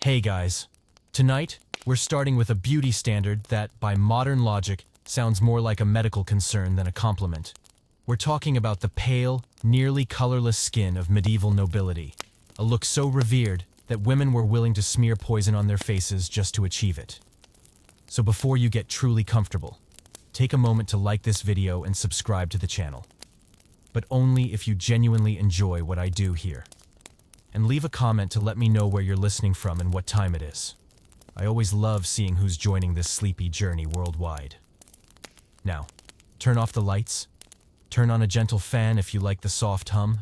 Hey guys, tonight we're starting with a beauty standard that, by modern logic, sounds more like a medical concern than a compliment. We're talking about the pale, nearly colorless skin of medieval nobility, a look so revered that women were willing to smear poison on their faces just to achieve it. So before you get truly comfortable, take a moment to like this video and subscribe to the channel. But only if you genuinely enjoy what I do here. And leave a comment to let me know where you're listening from and what time it is. I always love seeing who's joining this sleepy journey worldwide. Now, turn off the lights, turn on a gentle fan if you like the soft hum,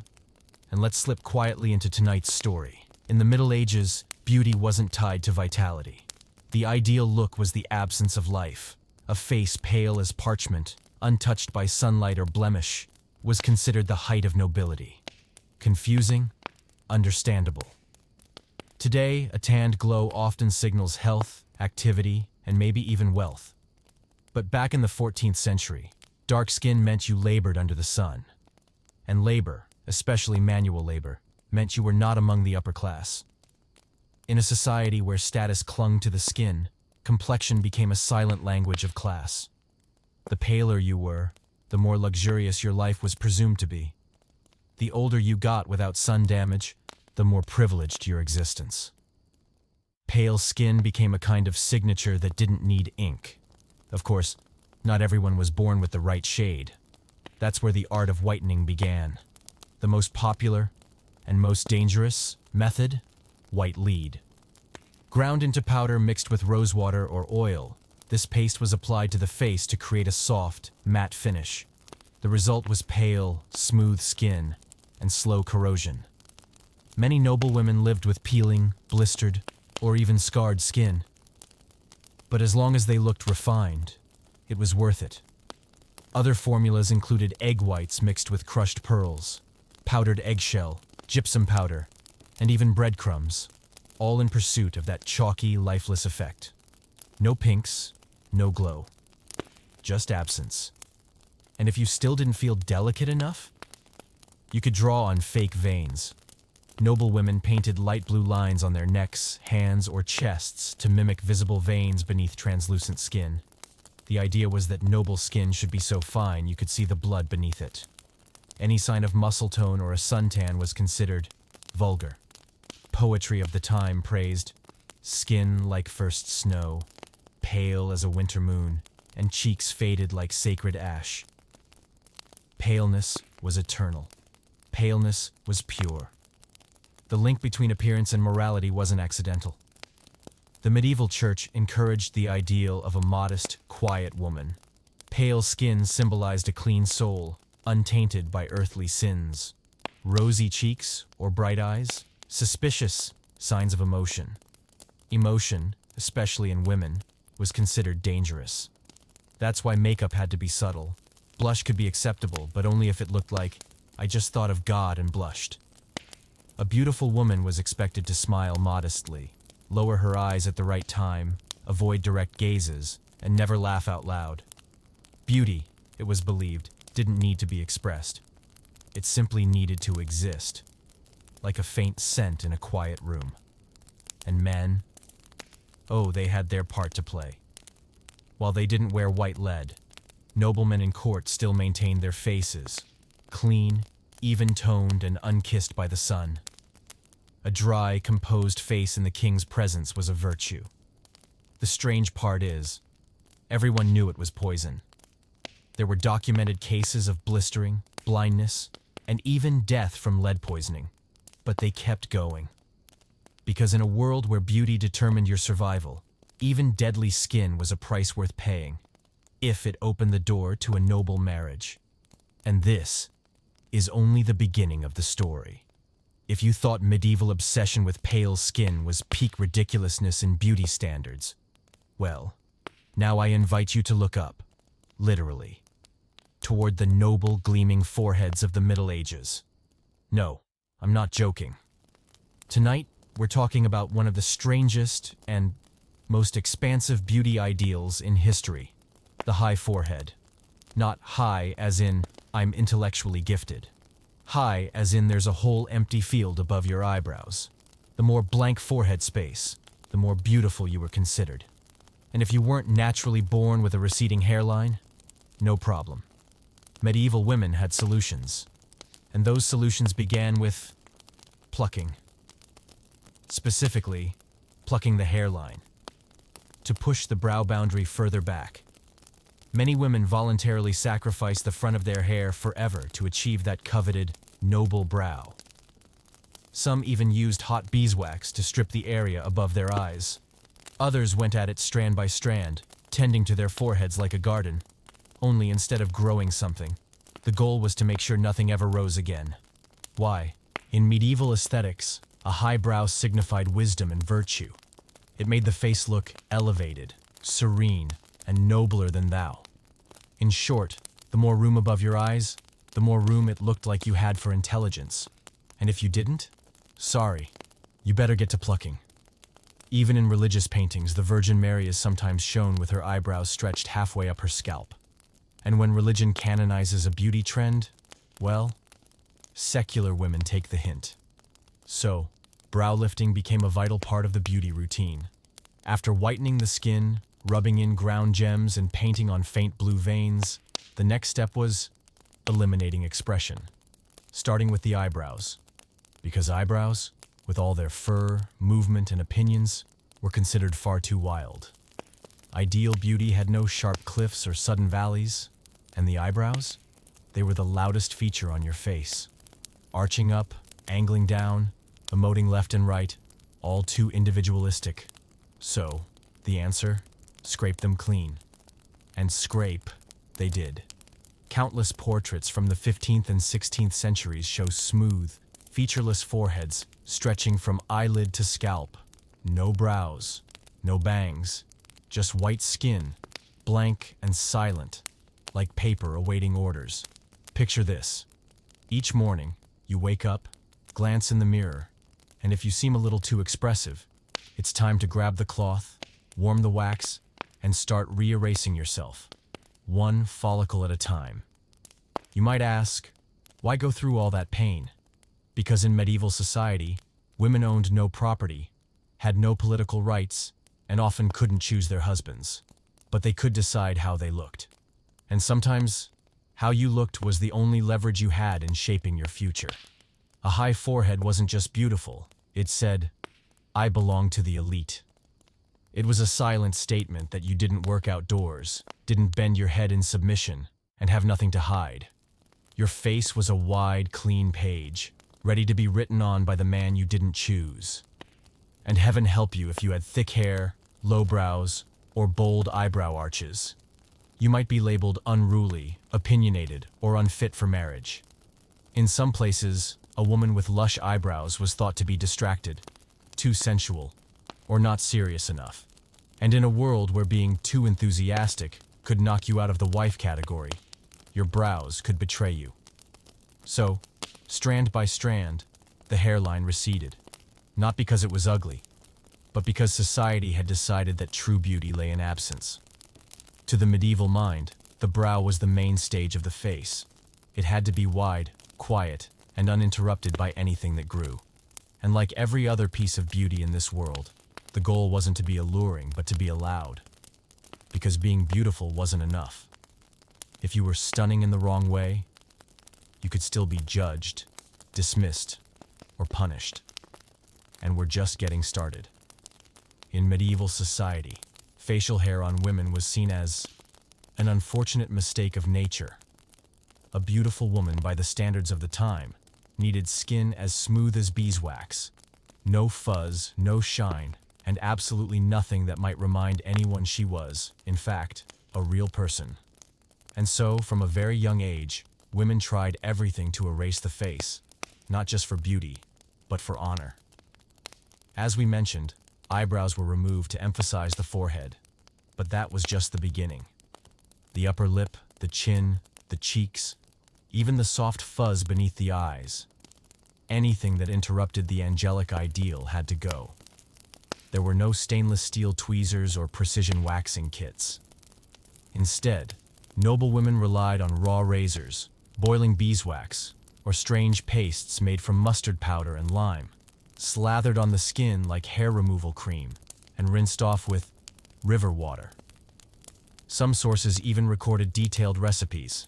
and let's slip quietly into tonight's story. In the Middle Ages, beauty wasn't tied to vitality. The ideal look was the absence of life. A face pale as parchment, untouched by sunlight or blemish, was considered the height of nobility. Confusing? Understandable. Today, a tanned glow often signals health, activity, and maybe even wealth. But back in the 14th century, dark skin meant you labored under the sun. And labor, especially manual labor, meant you were not among the upper class. In a society where status clung to the skin, complexion became a silent language of class. The paler you were, the more luxurious your life was presumed to be. The older you got without sun damage, the more privileged your existence. Pale skin became a kind of signature that didn't need ink. Of course, not everyone was born with the right shade. That's where the art of whitening began. The most popular and most dangerous method: white lead. Ground into powder mixed with rosewater or oil, this paste was applied to the face to create a soft, matte finish. The result was pale, smooth skin and slow corrosion. Many noble women lived with peeling, blistered, or even scarred skin. But as long as they looked refined, it was worth it. Other formulas included egg whites mixed with crushed pearls, powdered eggshell, gypsum powder, and even breadcrumbs, all in pursuit of that chalky, lifeless effect. No pinks, no glow. Just absence. And if you still didn't feel delicate enough, you could draw on fake veins. Noble women painted light blue lines on their necks, hands, or chests to mimic visible veins beneath translucent skin. The idea was that noble skin should be so fine you could see the blood beneath it. Any sign of muscle tone or a suntan was considered vulgar. Poetry of the time praised skin like first snow, pale as a winter moon, and cheeks faded like sacred ash. Paleness was eternal. Paleness was pure. The link between appearance and morality wasn't accidental. The medieval church encouraged the ideal of a modest, quiet woman. Pale skin symbolized a clean soul, untainted by earthly sins. Rosy cheeks or bright eyes, suspicious signs of emotion. Emotion, especially in women, was considered dangerous. That's why makeup had to be subtle. Blush could be acceptable, but only if it looked like, "I just thought of God and blushed." A beautiful woman was expected to smile modestly, lower her eyes at the right time, avoid direct gazes, and never laugh out loud. Beauty, it was believed, didn't need to be expressed. It simply needed to exist, like a faint scent in a quiet room. And men? Oh, they had their part to play. While they didn't wear white lead, noblemen in court still maintained their faces, clean, even-toned, and unkissed by the sun. A dry, composed face in the king's presence was a virtue. The strange part is, everyone knew it was poison. There were documented cases of blistering, blindness, and even death from lead poisoning. But they kept going. Because in a world where beauty determined your survival, even deadly skin was a price worth paying, if it opened the door to a noble marriage. And this is only the beginning of the story. If you thought medieval obsession with pale skin was peak ridiculousness in beauty standards, well, now I invite you to look up, literally, toward the noble, gleaming foreheads of the Middle Ages. No, I'm not joking. Tonight, we're talking about one of the strangest and most expansive beauty ideals in history, the high forehead. Not high as in, I'm intellectually gifted. High as in there's a whole empty field above your eyebrows. The more blank forehead space, the more beautiful you were considered. And if you weren't naturally born with a receding hairline, no problem. Medieval women had solutions, and those solutions began with plucking. Specifically, plucking the hairline, to push the brow boundary further back. Many women voluntarily sacrificed the front of their hair forever to achieve that coveted, noble brow. Some even used hot beeswax to strip the area above their eyes. Others went at it strand by strand, tending to their foreheads like a garden. Only instead of growing something, the goal was to make sure nothing ever rose again. Why? In medieval aesthetics, a high brow signified wisdom and virtue. It made the face look elevated, serene, and nobler than thou. In short, the more room above your eyes, the more room it looked like you had for intelligence. And if you didn't, sorry, you better get to plucking. Even in religious paintings, the Virgin Mary is sometimes shown with her eyebrows stretched halfway up her scalp. And when religion canonizes a beauty trend, well, secular women take the hint. So, brow lifting became a vital part of the beauty routine. After whitening the skin, rubbing in ground gems, and painting on faint blue veins, the next step was eliminating expression, starting with the eyebrows. Because eyebrows, with all their fur, movement, and opinions, were considered far too wild. Ideal beauty had no sharp cliffs or sudden valleys, and the eyebrows? They were the loudest feature on your face. Arching up, angling down, emoting left and right, all too individualistic. So, the answer? Scrape them clean. And scrape they did. Countless portraits from the 15th and 16th centuries show smooth, featureless foreheads stretching from eyelid to scalp. No brows, no bangs, just white skin, blank and silent, like paper awaiting orders. Picture this. Each morning, you wake up, glance in the mirror, and if you seem a little too expressive, it's time to grab the cloth, warm the wax, and start re-erasing yourself, one follicle at a time. You might ask, why go through all that pain? Because in medieval society, women owned no property, had no political rights, and often couldn't choose their husbands. But they could decide how they looked. And sometimes, how you looked was the only leverage you had in shaping your future. A high forehead wasn't just beautiful, it said, I belong to the elite. It was a silent statement that you didn't work outdoors, didn't bend your head in submission, and have nothing to hide. Your face was a wide, clean page, ready to be written on by the man you didn't choose. And heaven help you if you had thick hair, low brows, or bold eyebrow arches. You might be labeled unruly, opinionated, or unfit for marriage. In some places, a woman with lush eyebrows was thought to be distracted, too sensual, or not serious enough. And in a world where being too enthusiastic could knock you out of the wife category, your brows could betray you. So, strand by strand, the hairline receded. Not because it was ugly, but because society had decided that true beauty lay in absence. To the medieval mind, the brow was the main stage of the face. It had to be wide, quiet, and uninterrupted by anything that grew. And like every other piece of beauty in this world, the goal wasn't to be alluring, but to be allowed. Because being beautiful wasn't enough. If you were stunning in the wrong way, you could still be judged, dismissed, or punished. And we're just getting started. In medieval society, facial hair on women was seen as an unfortunate mistake of nature. A beautiful woman, by the standards of the time, needed skin as smooth as beeswax, no fuzz, no shine, and absolutely nothing that might remind anyone she was, in fact, a real person. And so, from a very young age, women tried everything to erase the face, not just for beauty, but for honor. As we mentioned, eyebrows were removed to emphasize the forehead, but that was just the beginning. The upper lip, the chin, the cheeks, even the soft fuzz beneath the eyes. Anything that interrupted the angelic ideal had to go. There were no stainless steel tweezers or precision waxing kits. Instead, noble women relied on raw razors, boiling beeswax, or strange pastes made from mustard powder and lime, slathered on the skin like hair removal cream. and rinsed off with river water. Some sources even recorded detailed recipes.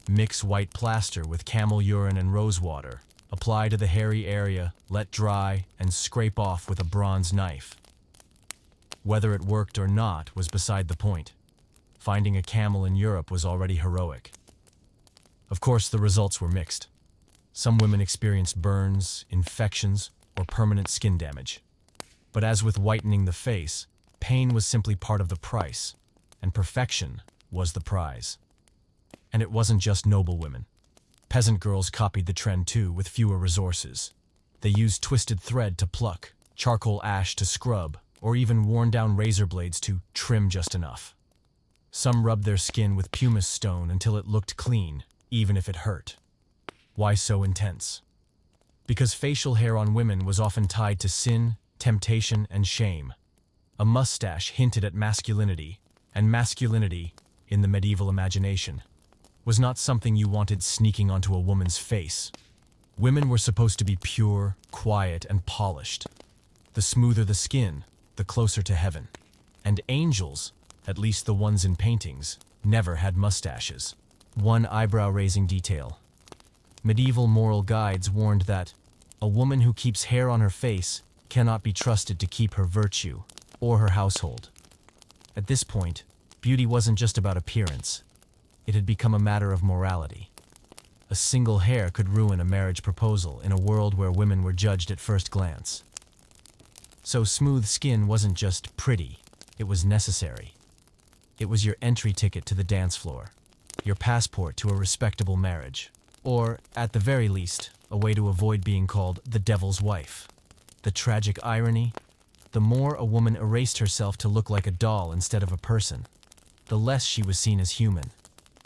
Mix white plaster with camel urine and rose water. Apply to the hairy area, let dry, and scrape off with a bronze knife. Whether it worked or not was beside the point. Finding a camel in Europe was already heroic. Of course, the results were mixed. Some women experienced burns, infections, or permanent skin damage. But as with whitening the face, pain was simply part of the price, and perfection was the prize. And it wasn't just noble women. Peasant girls copied the trend too, with fewer resources. They used twisted thread to pluck, charcoal ash to scrub, or even worn-down razor blades to trim just enough. Some rubbed their skin with pumice stone until it looked clean, even if it hurt. Why so intense? Because facial hair on women was often tied to sin, temptation, and shame. A mustache hinted at masculinity, and masculinity, in the medieval imagination, was not something you wanted sneaking onto a woman's face. Women were supposed to be pure, quiet, and polished. The smoother the skin, the closer to heaven. And angels, at least the ones in paintings, never had mustaches. One eyebrow-raising detail. Medieval moral guides warned that a woman who keeps hair on her face cannot be trusted to keep her virtue or her household. At this point, beauty wasn't just about appearance. It had become a matter of morality. A single hair could ruin a marriage proposal in a world where women were judged at first glance. So smooth skin wasn't just pretty, it was necessary. It was your entry ticket to the dance floor, your passport to a respectable marriage, or, at the very least, a way to avoid being called the devil's wife. The tragic irony? The more a woman erased herself to look like a doll instead of a person, the less she was seen as human.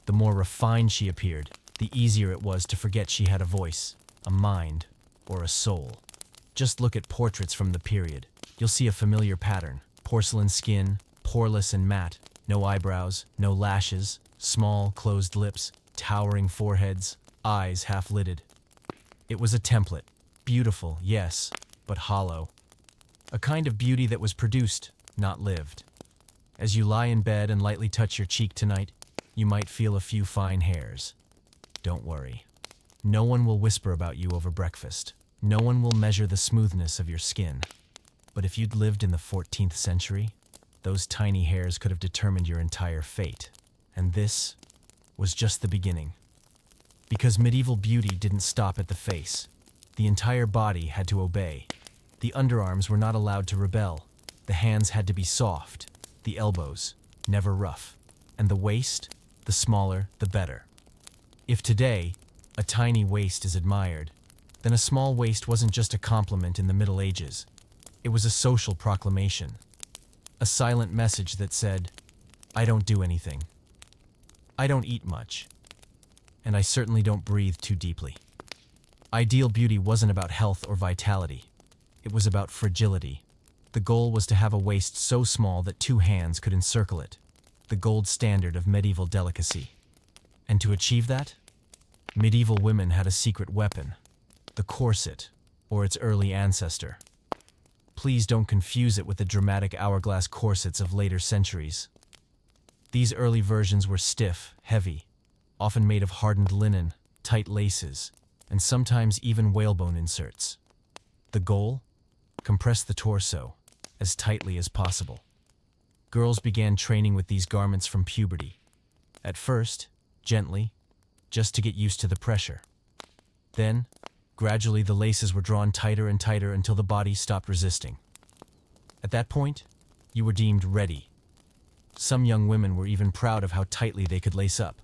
The more refined she appeared, the easier it was to forget she had a voice, a mind, or a soul. Just look at portraits from the period. You'll see a familiar pattern. Porcelain skin, poreless and matte, no eyebrows, no lashes, small, closed lips, towering foreheads, eyes half-lidded. It was a template. Beautiful, yes, but hollow. A kind of beauty that was produced, not lived. As you lie in bed and lightly touch your cheek tonight, you might feel a few fine hairs. Don't worry. No one will whisper about you over breakfast. No one will measure the smoothness of your skin. But if you'd lived in the 14th century, those tiny hairs could have determined your entire fate. And this was just the beginning. Because medieval beauty didn't stop at the face. The entire body had to obey. The underarms were not allowed to rebel. The hands had to be soft. The elbows, never rough. And the waist, the smaller, the better. If today, a tiny waist is admired, then a small waist wasn't just a compliment in the Middle Ages. It was a social proclamation. A silent message that said, I don't do anything. I don't eat much. And I certainly don't breathe too deeply. Ideal beauty wasn't about health or vitality. It was about fragility. The goal was to have a waist so small that two hands could encircle it. The gold standard of medieval delicacy. And to achieve that, medieval women had a secret weapon, the corset, or its early ancestor. Please don't confuse it with the dramatic hourglass corsets of later centuries. These early versions were stiff, heavy, often made of hardened linen, tight laces, and sometimes even whalebone inserts. The goal? Compress the torso, as tightly as possible. Girls began training with these garments from puberty. At first, gently, just to get used to the pressure. Then, gradually the laces were drawn tighter and tighter until the body stopped resisting. At that point, you were deemed ready. Some young women were even proud of how tightly they could lace up.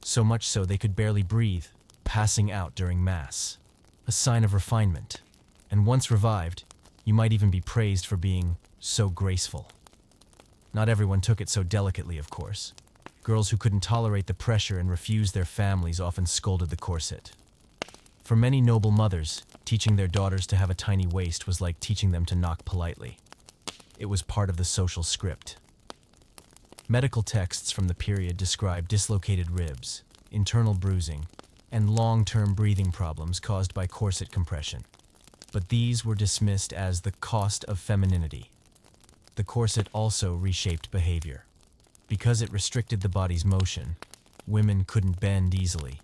So much so they could barely breathe, passing out during Mass. A sign of refinement. And once revived, you might even be praised for being so graceful. Not everyone took it so delicately, of course. Girls who couldn't tolerate the pressure and refused their families often scolded the corset. For many noble mothers, teaching their daughters to have a tiny waist was like teaching them to knock politely. It was part of the social script. Medical texts from the period describe dislocated ribs, internal bruising, and long-term breathing problems caused by corset compression. But these were dismissed as the cost of femininity. the corset also reshaped behavior. Because it restricted the body's motion, women couldn't bend easily.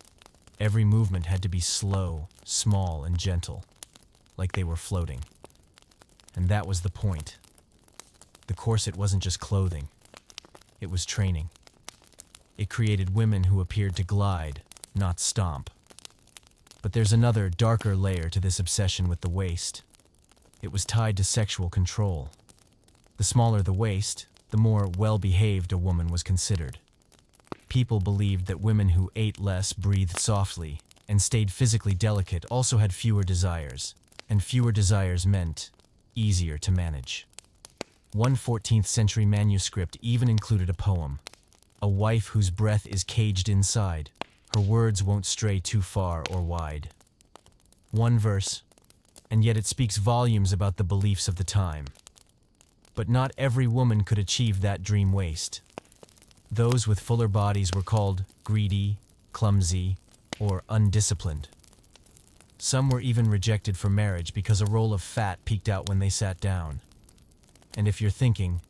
Every movement had to be slow, small, and gentle, like they were floating. And that was the point. The corset wasn't just clothing, it was training. It created women who appeared to glide, not stomp. But there's another, darker layer to this obsession with the waist. It was tied to sexual control. The smaller the waist, the more well-behaved a woman was considered. People believed that women who ate less, breathed softly, and stayed physically delicate also had fewer desires, and fewer desires meant easier to manage. One 14th century manuscript even included a poem. A wife whose breath is caged inside, her words won't stray too far or wide. One verse, and yet it speaks volumes about the beliefs of the time. But not every woman could achieve that dream waist. Those with fuller bodies were called greedy, clumsy, or undisciplined. Some were even rejected for marriage because a roll of fat peeked out when they sat down. And if you're thinking,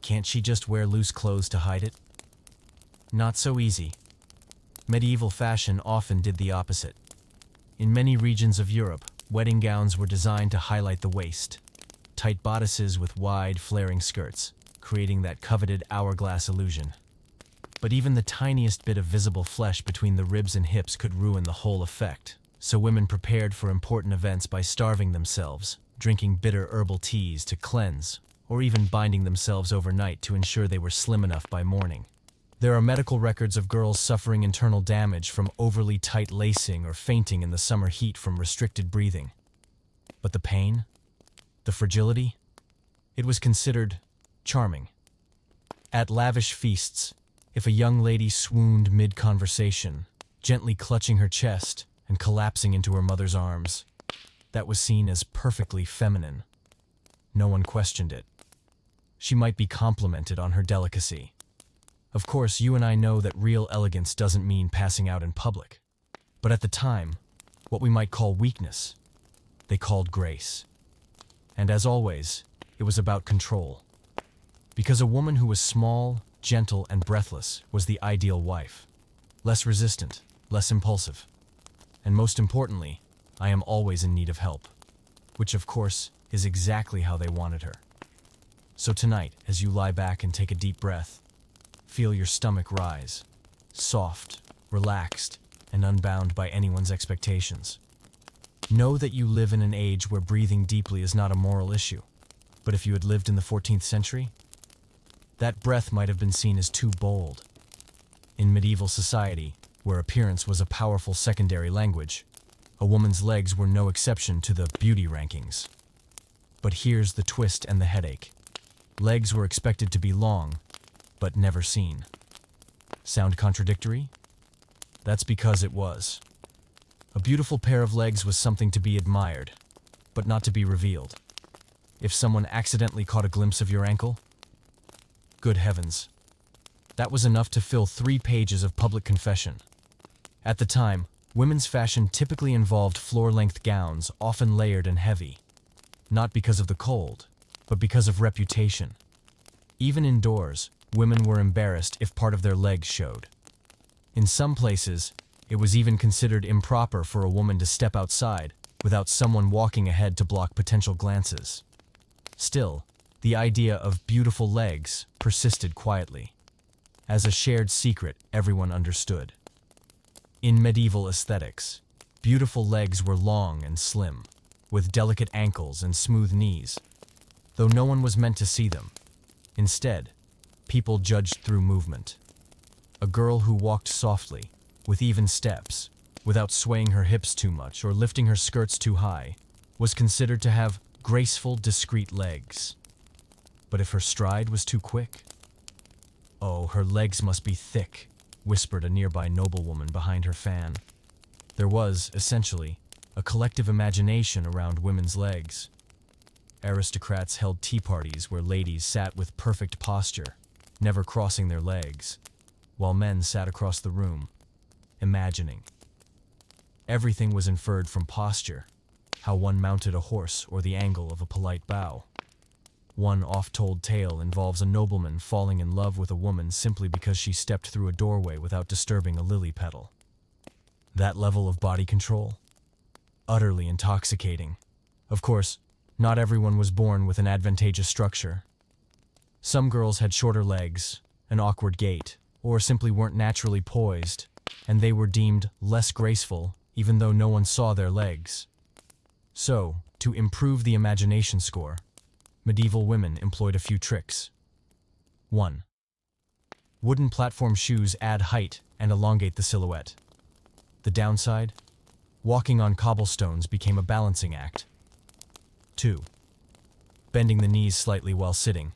can't she just wear loose clothes to hide it? Not so easy. Medieval fashion often did the opposite. In many regions of Europe, wedding gowns were designed to highlight the waist. Tight bodices with wide, flaring skirts, creating that coveted hourglass illusion. But even the tiniest bit of visible flesh between the ribs and hips could ruin the whole effect. So women prepared for important events by starving themselves, drinking bitter herbal teas to cleanse, or even binding themselves overnight to ensure they were slim enough by morning. There are medical records of girls suffering internal damage from overly tight lacing or fainting in the summer heat from restricted breathing. But the pain? The fragility? It was considered charming. At lavish feasts, if a young lady swooned mid-conversation, gently clutching her chest and collapsing into her mother's arms, that was seen as perfectly feminine. No one questioned it. She might be complimented on her delicacy. Of course, you and I know that real elegance doesn't mean passing out in public. But at the time, what we might call weakness, they called grace. And as always, it was about control. Because a woman who was small, gentle, and breathless was the ideal wife. Less resistant, less impulsive. And most importantly, I am always in need of help. Which, of course, is exactly how they wanted her. So tonight, as you lie back and take a deep breath, feel your stomach rise, soft, relaxed, and unbound by anyone's expectations. Know that you live in an age where breathing deeply is not a moral issue. But if you had lived in the 14th century, that breath might have been seen as too bold. In medieval society, where appearance was a powerful secondary language, a woman's legs were no exception to the beauty rankings. But here's the twist and the headache. Legs were expected to be long, but never seen. Sound contradictory? That's because it was. A beautiful pair of legs was something to be admired, but not to be revealed. If someone accidentally caught a glimpse of your ankle, good heavens, that was enough to fill 3 pages of public confession. At the time, women's fashion typically involved floor-length gowns, often layered and heavy. Not because of the cold, but because of reputation. Even indoors, women were embarrassed if part of their legs showed. In some places, it was even considered improper for a woman to step outside without someone walking ahead to block potential glances. Still, the idea of beautiful legs persisted quietly. As a shared secret everyone understood. In medieval aesthetics, beautiful legs were long and slim, with delicate ankles and smooth knees, though no one was meant to see them. Instead, people judged through movement. A girl who walked softly, with even steps, without swaying her hips too much or lifting her skirts too high, was considered to have graceful, discreet legs. But if her stride was too quick? Oh, her legs must be thick, whispered a nearby noblewoman behind her fan. There was, essentially, a collective imagination around women's legs. Aristocrats held tea parties where ladies sat with perfect posture, never crossing their legs, while men sat across the room, imagining. Everything was inferred from posture, how one mounted a horse or the angle of a polite bow. One oft-told tale involves a nobleman falling in love with a woman simply because she stepped through a doorway without disturbing a lily petal. That level of body control? Utterly intoxicating. Of course, not everyone was born with an advantageous structure. Some girls had shorter legs, an awkward gait, or simply weren't naturally poised, and they were deemed less graceful even though no one saw their legs. So, to improve the imagination score, medieval women employed a few tricks. 1. Wooden platform shoes add height and elongate the silhouette. The downside? Walking on cobblestones became a balancing act. 2. Bending the knees slightly while sitting,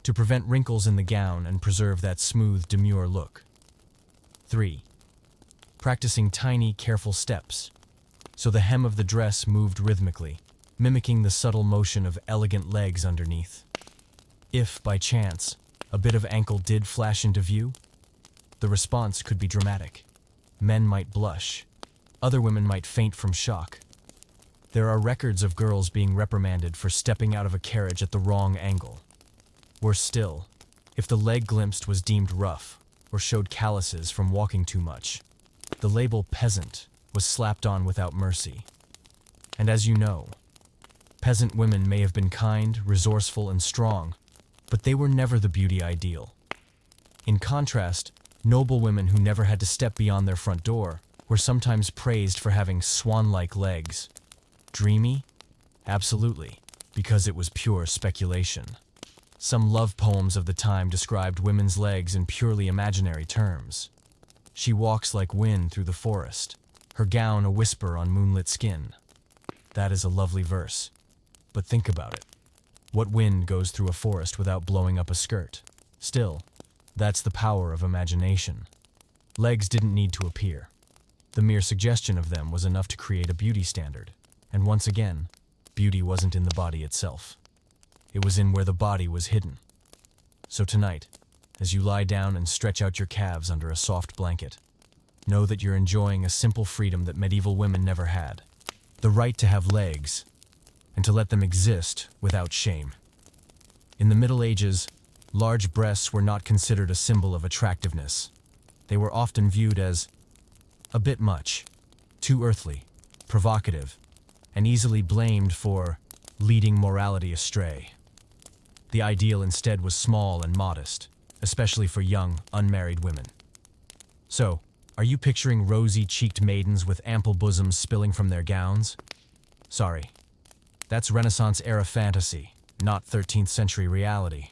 to prevent wrinkles in the gown and preserve that smooth, demure look. 3. Practicing tiny, careful steps, so the hem of the dress moved rhythmically, mimicking the subtle motion of elegant legs underneath. If, by chance, a bit of ankle did flash into view, the response could be dramatic. Men might blush. Other women might faint from shock. There are records of girls being reprimanded for stepping out of a carriage at the wrong angle. Worse still, if the leg glimpsed was deemed rough or showed calluses from walking too much, the label peasant was slapped on without mercy. And as you know, peasant women may have been kind, resourceful, and strong, but they were never the beauty ideal. In contrast, noble women who never had to step beyond their front door were sometimes praised for having swan-like legs. Dreamy? Absolutely, because it was pure speculation. Some love poems of the time described women's legs in purely imaginary terms. She walks like wind through the forest, her gown a whisper on moonlit skin. That is a lovely verse. But think about it. What wind goes through a forest without blowing up a skirt? Still, that's the power of imagination. Legs didn't need to appear. The mere suggestion of them was enough to create a beauty standard. And once again, beauty wasn't in the body itself. It was in where the body was hidden. So tonight, as you lie down and stretch out your calves under a soft blanket, know that you're enjoying a simple freedom that medieval women never had. The right to have legs, and to let them exist without shame. In the Middle Ages, large breasts were not considered a symbol of attractiveness. They were often viewed as a bit much, too earthly, provocative, and easily blamed for leading morality astray. The ideal instead was small and modest, especially for young, unmarried women. So, are you picturing rosy-cheeked maidens with ample bosoms spilling from their gowns? Sorry. That's Renaissance-era fantasy, not 13th century reality.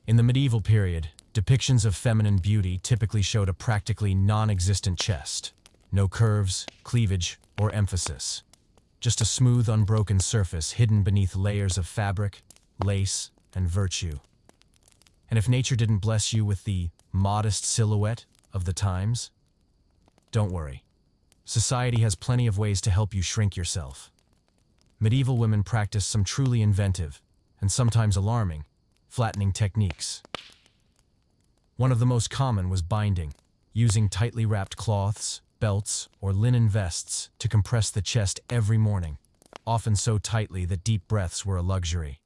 In the medieval period, depictions of feminine beauty typically showed a practically non-existent chest. No curves, cleavage, or emphasis. Just a smooth, unbroken surface hidden beneath layers of fabric, lace, and virtue. And if nature didn't bless you with the modest silhouette of the times, don't worry. Society has plenty of ways to help you shrink yourself. Medieval women practiced some truly inventive, and sometimes alarming, flattening techniques. One of the most common was binding, using tightly wrapped cloths, belts, or linen vests to compress the chest every morning, often so tightly that deep breaths were a luxury.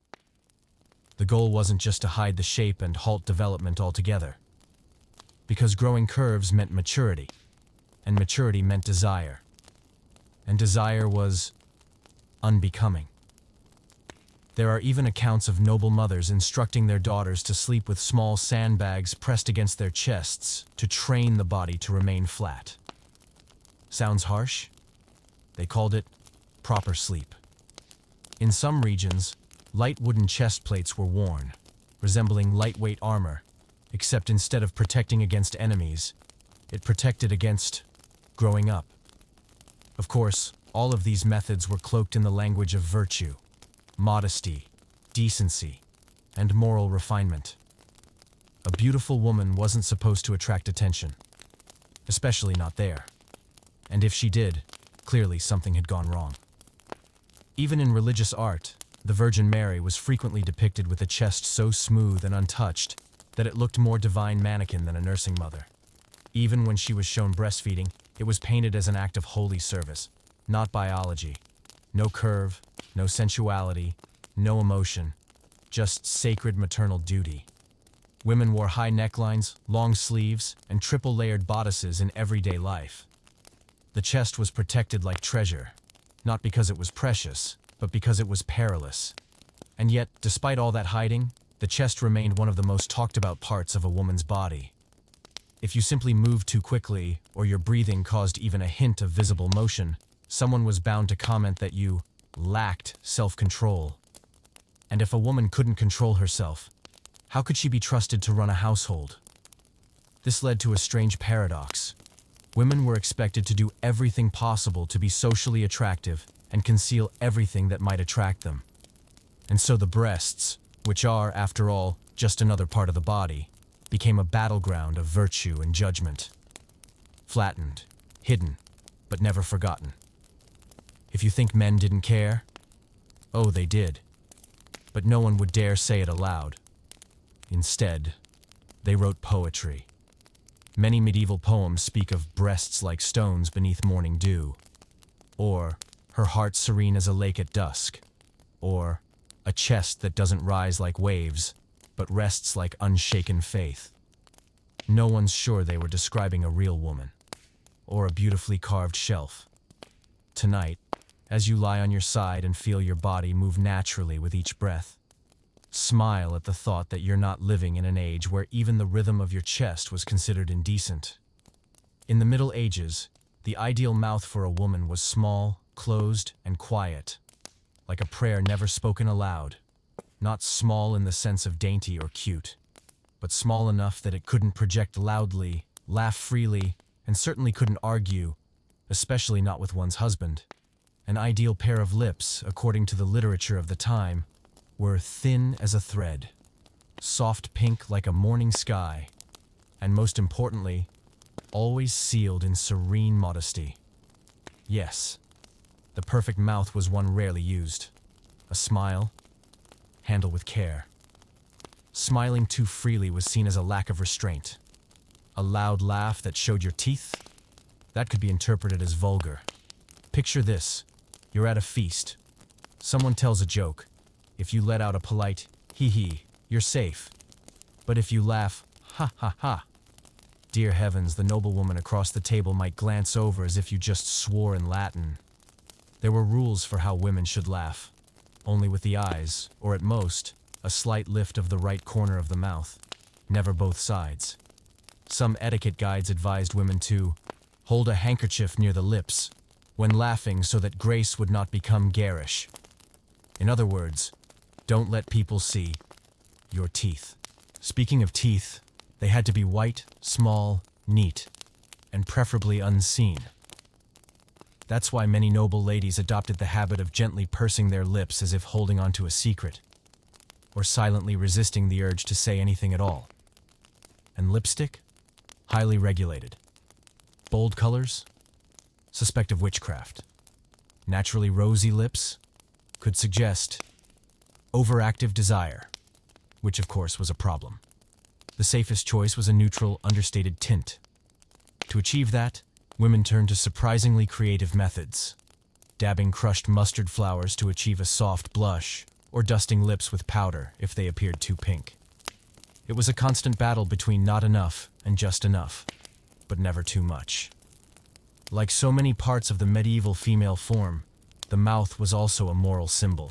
The goal wasn't just to hide the shape and halt development altogether, because growing curves meant maturity, and maturity meant desire, and desire was unbecoming. There are even accounts of noble mothers instructing their daughters to sleep with small sandbags pressed against their chests to train the body to remain flat. Sounds harsh? They called it proper sleep. In some regions, light wooden chest plates were worn, resembling lightweight armor, except instead of protecting against enemies, it protected against growing up. Of course, all of these methods were cloaked in the language of virtue, modesty, decency, and moral refinement. A beautiful woman wasn't supposed to attract attention, especially not there. And if she did, clearly something had gone wrong. Even in religious art, the Virgin Mary was frequently depicted with a chest so smooth and untouched that it looked more divine mannequin than a nursing mother. Even when she was shown breastfeeding, it was painted as an act of holy service, not biology. No curve, no sensuality, no emotion, just sacred maternal duty. Women wore high necklines, long sleeves, and triple-layered bodices in everyday life. The chest was protected like treasure, not because it was precious, but because it was perilous. And yet, despite all that hiding, the chest remained one of the most talked about parts of a woman's body. If you simply moved too quickly, or your breathing caused even a hint of visible motion, someone was bound to comment that you lacked self-control. And if a woman couldn't control herself, how could she be trusted to run a household? This led to a strange paradox. Women were expected to do everything possible to be socially attractive and conceal everything that might attract them. And so the breasts, which are, after all, just another part of the body, became a battleground of virtue and judgment. Flattened, hidden, but never forgotten. If you think men didn't care, oh, they did. But no one would dare say it aloud. Instead, they wrote poetry. Many medieval poems speak of breasts like stones beneath morning dew, or her heart serene as a lake at dusk, or a chest that doesn't rise like waves, but rests like unshaken faith. No one's sure they were describing a real woman, or a beautifully carved shelf. Tonight, as you lie on your side and feel your body move naturally with each breath, smile at the thought that you're not living in an age where even the rhythm of your chest was considered indecent. In the Middle Ages, the ideal mouth for a woman was small, closed, and quiet, like a prayer never spoken aloud. Not small in the sense of dainty or cute, but small enough that it couldn't project loudly, laugh freely, and certainly couldn't argue, especially not with one's husband. An ideal pair of lips, according to the literature of the time, were thin as a thread, soft pink like a morning sky, and most importantly, always sealed in serene modesty. Yes, the perfect mouth was one rarely used. A smile, handled with care. Smiling too freely was seen as a lack of restraint. A loud laugh that showed your teeth? That could be interpreted as vulgar. Picture this. You're at a feast. Someone tells a joke. If you let out a polite hee-hee, you're safe. But if you laugh, ha ha ha, dear heavens, the noblewoman across the table might glance over as if you just swore in Latin. There were rules for how women should laugh. Only with the eyes, or at most, a slight lift of the right corner of the mouth. Never both sides. Some etiquette guides advised women to hold a handkerchief near the lips when laughing so that grace would not become garish. In other words, don't let people see your teeth. Speaking of teeth, they had to be white, small, neat, and preferably unseen. That's why many noble ladies adopted the habit of gently pursing their lips as if holding onto a secret, or silently resisting the urge to say anything at all. And lipstick? Highly regulated. Bold colors? Suspect of witchcraft. Naturally rosy lips? Could suggest overactive desire, which of course was a problem. The safest choice was a neutral, understated tint. To achieve that, women turned to surprisingly creative methods, dabbing crushed mustard flowers to achieve a soft blush, or dusting lips with powder if they appeared too pink. It was a constant battle between not enough and just enough, but never too much. Like so many parts of the medieval female form, the mouth was also a moral symbol.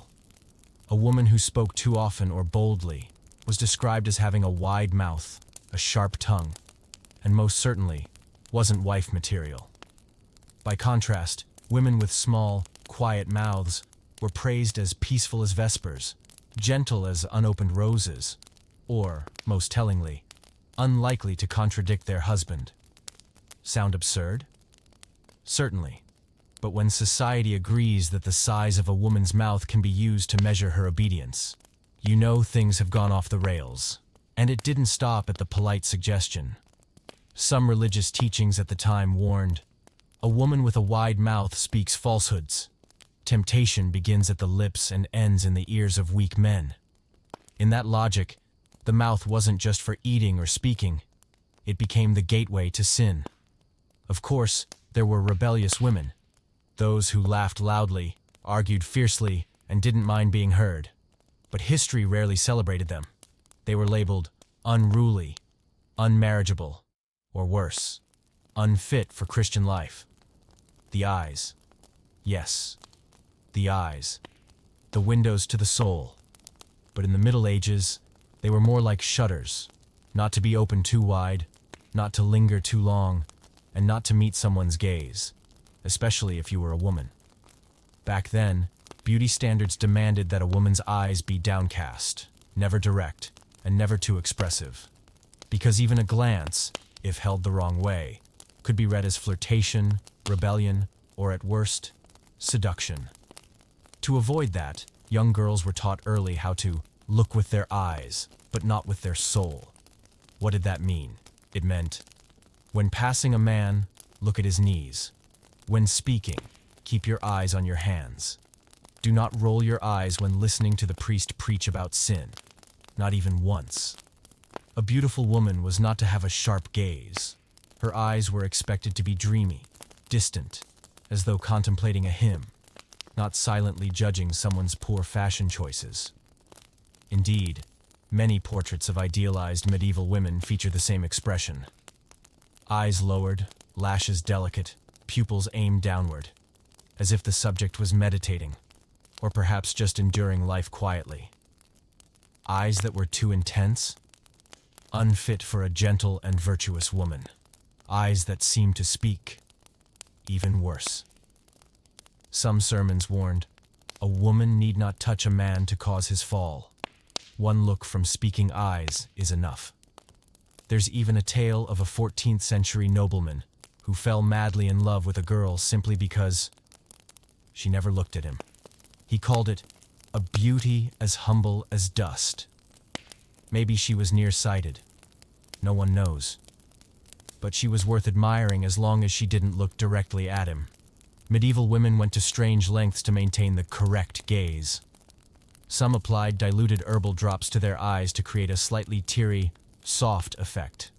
A woman who spoke too often or boldly was described as having a wide mouth, a sharp tongue, and most certainly wasn't wife material. By contrast, women with small, quiet mouths were praised as peaceful as vespers, gentle as unopened roses, or, most tellingly, unlikely to contradict their husband. Sound absurd? Certainly. But when society agrees that the size of a woman's mouth can be used to measure her obedience, you know things have gone off the rails. And it didn't stop at the polite suggestion. Some religious teachings at the time warned, a woman with a wide mouth speaks falsehoods. Temptation begins at the lips and ends in the ears of weak men. In that logic, the mouth wasn't just for eating or speaking. It became the gateway to sin. Of course, there were rebellious women. Those who laughed loudly, argued fiercely, and didn't mind being heard. but history rarely celebrated them. They were labeled unruly, unmarriageable, or worse, unfit for Christian life. The eyes. Yes, the eyes. The windows to the soul. But in the Middle Ages, they were more like shutters, not to be opened too wide, not to linger too long, and not to meet someone's gaze, especially if you were a woman. Back then, beauty standards demanded that a woman's eyes be downcast, never direct, and never too expressive. Because even a glance, if held the wrong way, could be read as flirtation, rebellion, or at worst, seduction. To avoid that, young girls were taught early how to look with their eyes, but not with their soul. What did that mean? It meant, when passing a man, look at his knees. When speaking, keep your eyes on your hands. Do not roll your eyes when listening to the priest preach about sin, not even once. A beautiful woman was not to have a sharp gaze. Her eyes were expected to be dreamy, distant, as though contemplating a hymn, not silently judging someone's poor fashion choices. Indeed, many portraits of idealized medieval women feature the same expression. Eyes lowered, lashes delicate, pupils aimed downward, as if the subject was meditating, or perhaps just enduring life quietly. Eyes that were too intense, unfit for a gentle and virtuous woman. Eyes that seemed to speak, even worse. Some sermons warned, a woman need not touch a man to cause his fall. One look from speaking eyes is enough. There's even a tale of a 14th century nobleman who fell madly in love with a girl simply because she never looked at him. He called it a beauty as humble as dust. Maybe she was nearsighted. No one knows. But she was worth admiring as long as she didn't look directly at him. Medieval women went to strange lengths to maintain the correct gaze. Some applied diluted herbal drops to their eyes to create a slightly teary, soft effect.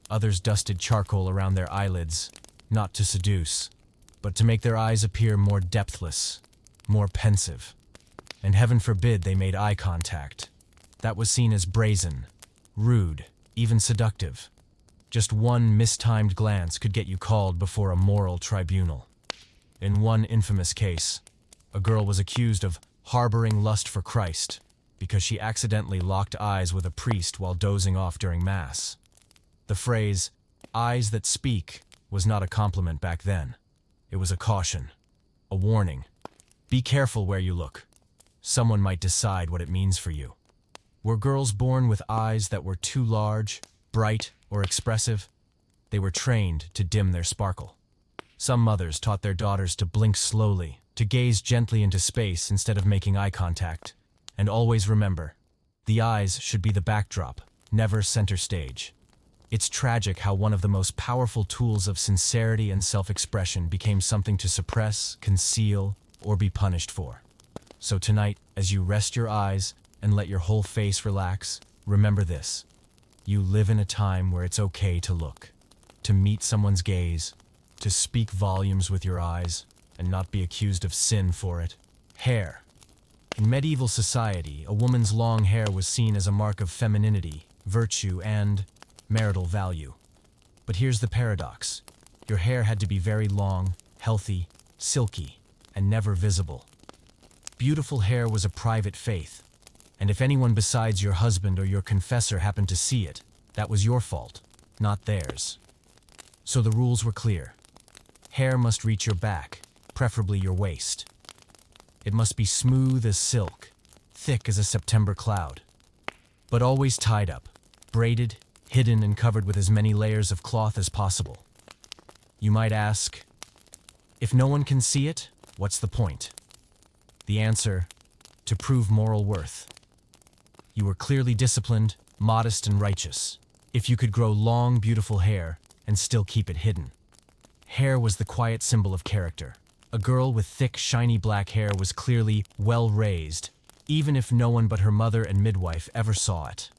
Others dusted charcoal around their eyelids, not to seduce, but to make their eyes appear more depthless, more pensive. And heaven forbid they made eye contact. That was seen as brazen, rude, even seductive. Just one mistimed glance could get you called before a moral tribunal. In one infamous case, a girl was accused of harboring lust for Christ because she accidentally locked eyes with a priest while dozing off during Mass. The phrase, "eyes that speak," was not a compliment back then. It was a caution, a warning. Be careful where you look. Someone might decide what it means for you. Were girls born with eyes that were too large, bright, or expressive? They were trained to dim their sparkle. Some mothers taught their daughters to blink slowly, to gaze gently into space instead of making eye contact. And always remember, the eyes should be the backdrop, never center stage. It's tragic how one of the most powerful tools of sincerity and self-expression became something to suppress, conceal, or be punished for. So tonight, as you rest your eyes and let your whole face relax, remember this. You live in a time where it's okay to look, to meet someone's gaze, to speak volumes with your eyes, and not be accused of sin for it. Hair. In medieval society, a woman's long hair was seen as a mark of femininity, virtue, and marital value. But here's the paradox. Your hair had to be very long, healthy, silky, and never visible. Beautiful hair was a private faith, and if anyone besides your husband or your confessor happened to see it, that was your fault, not theirs. So the rules were clear. Hair must reach your back, preferably your waist. It must be smooth as silk, thick as a September cloud, but always tied up, braided, hidden, and covered with as many layers of cloth as possible. You might ask, if no one can see it, what's the point? The answer, to prove moral worth. You were clearly disciplined, modest, and righteous, if you could grow long, beautiful hair and still keep it hidden. Hair was the quiet symbol of character. A girl with thick, shiny black hair was clearly well-raised, even if no one but her mother and midwife ever saw it.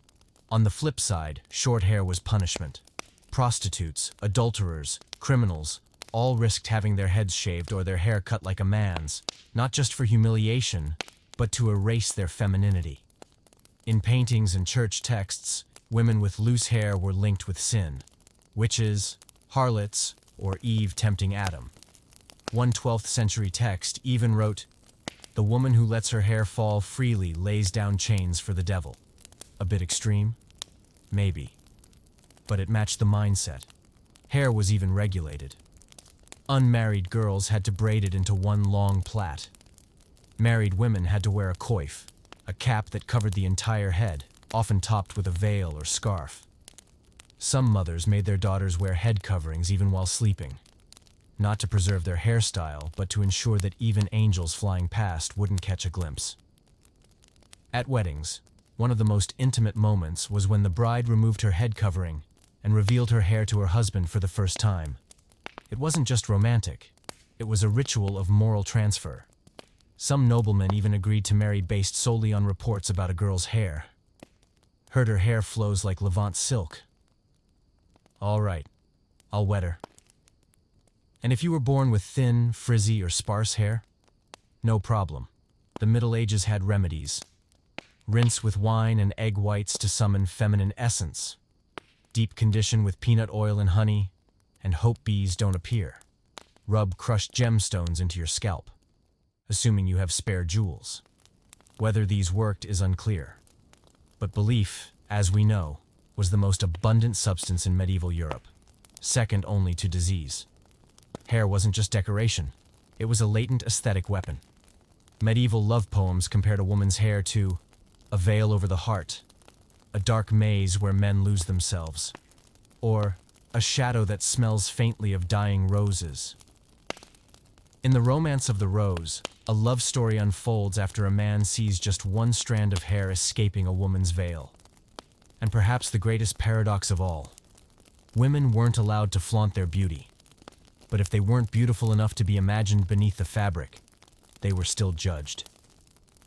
On the flip side, short hair was punishment. Prostitutes, adulterers, criminals, all risked having their heads shaved or their hair cut like a man's, not just for humiliation, but to erase their femininity. In paintings and church texts, women with loose hair were linked with sin. Witches, harlots, or Eve tempting Adam. One 12th century text even wrote, "The woman who lets her hair fall freely lays down chains for the devil." A bit extreme? Maybe. But it matched the mindset. Hair was even regulated. Unmarried girls had to braid it into one long plait. Married women had to wear a coif, a cap that covered the entire head, often topped with a veil or scarf. Some mothers made their daughters wear head coverings even while sleeping, not to preserve their hairstyle, but to ensure that even angels flying past wouldn't catch a glimpse. At weddings, one of the most intimate moments was when the bride removed her head covering and revealed her hair to her husband for the first time. It wasn't just romantic, it was a ritual of moral transfer. Some noblemen even agreed to marry based solely on reports about a girl's hair. Heard her hair flows like Levant silk. All right, I'll wed her. And if you were born with thin, frizzy, or sparse hair, no problem. The Middle Ages had remedies. Rinse with wine and egg whites to summon feminine essence. Deep condition with peanut oil and honey, and hope bees don't appear. Rub crushed gemstones into your scalp, assuming you have spare jewels. Whether these worked is unclear. But belief, as we know, was the most abundant substance in medieval Europe, second only to disease. Hair wasn't just decoration, it was a latent aesthetic weapon. Medieval love poems compared a woman's hair to a veil over the heart, a dark maze where men lose themselves, or a shadow that smells faintly of dying roses. In The Romance of the Rose, a love story unfolds after a man sees just one strand of hair escaping a woman's veil. And perhaps the greatest paradox of all, women weren't allowed to flaunt their beauty. But if they weren't beautiful enough to be imagined beneath the fabric, they were still judged.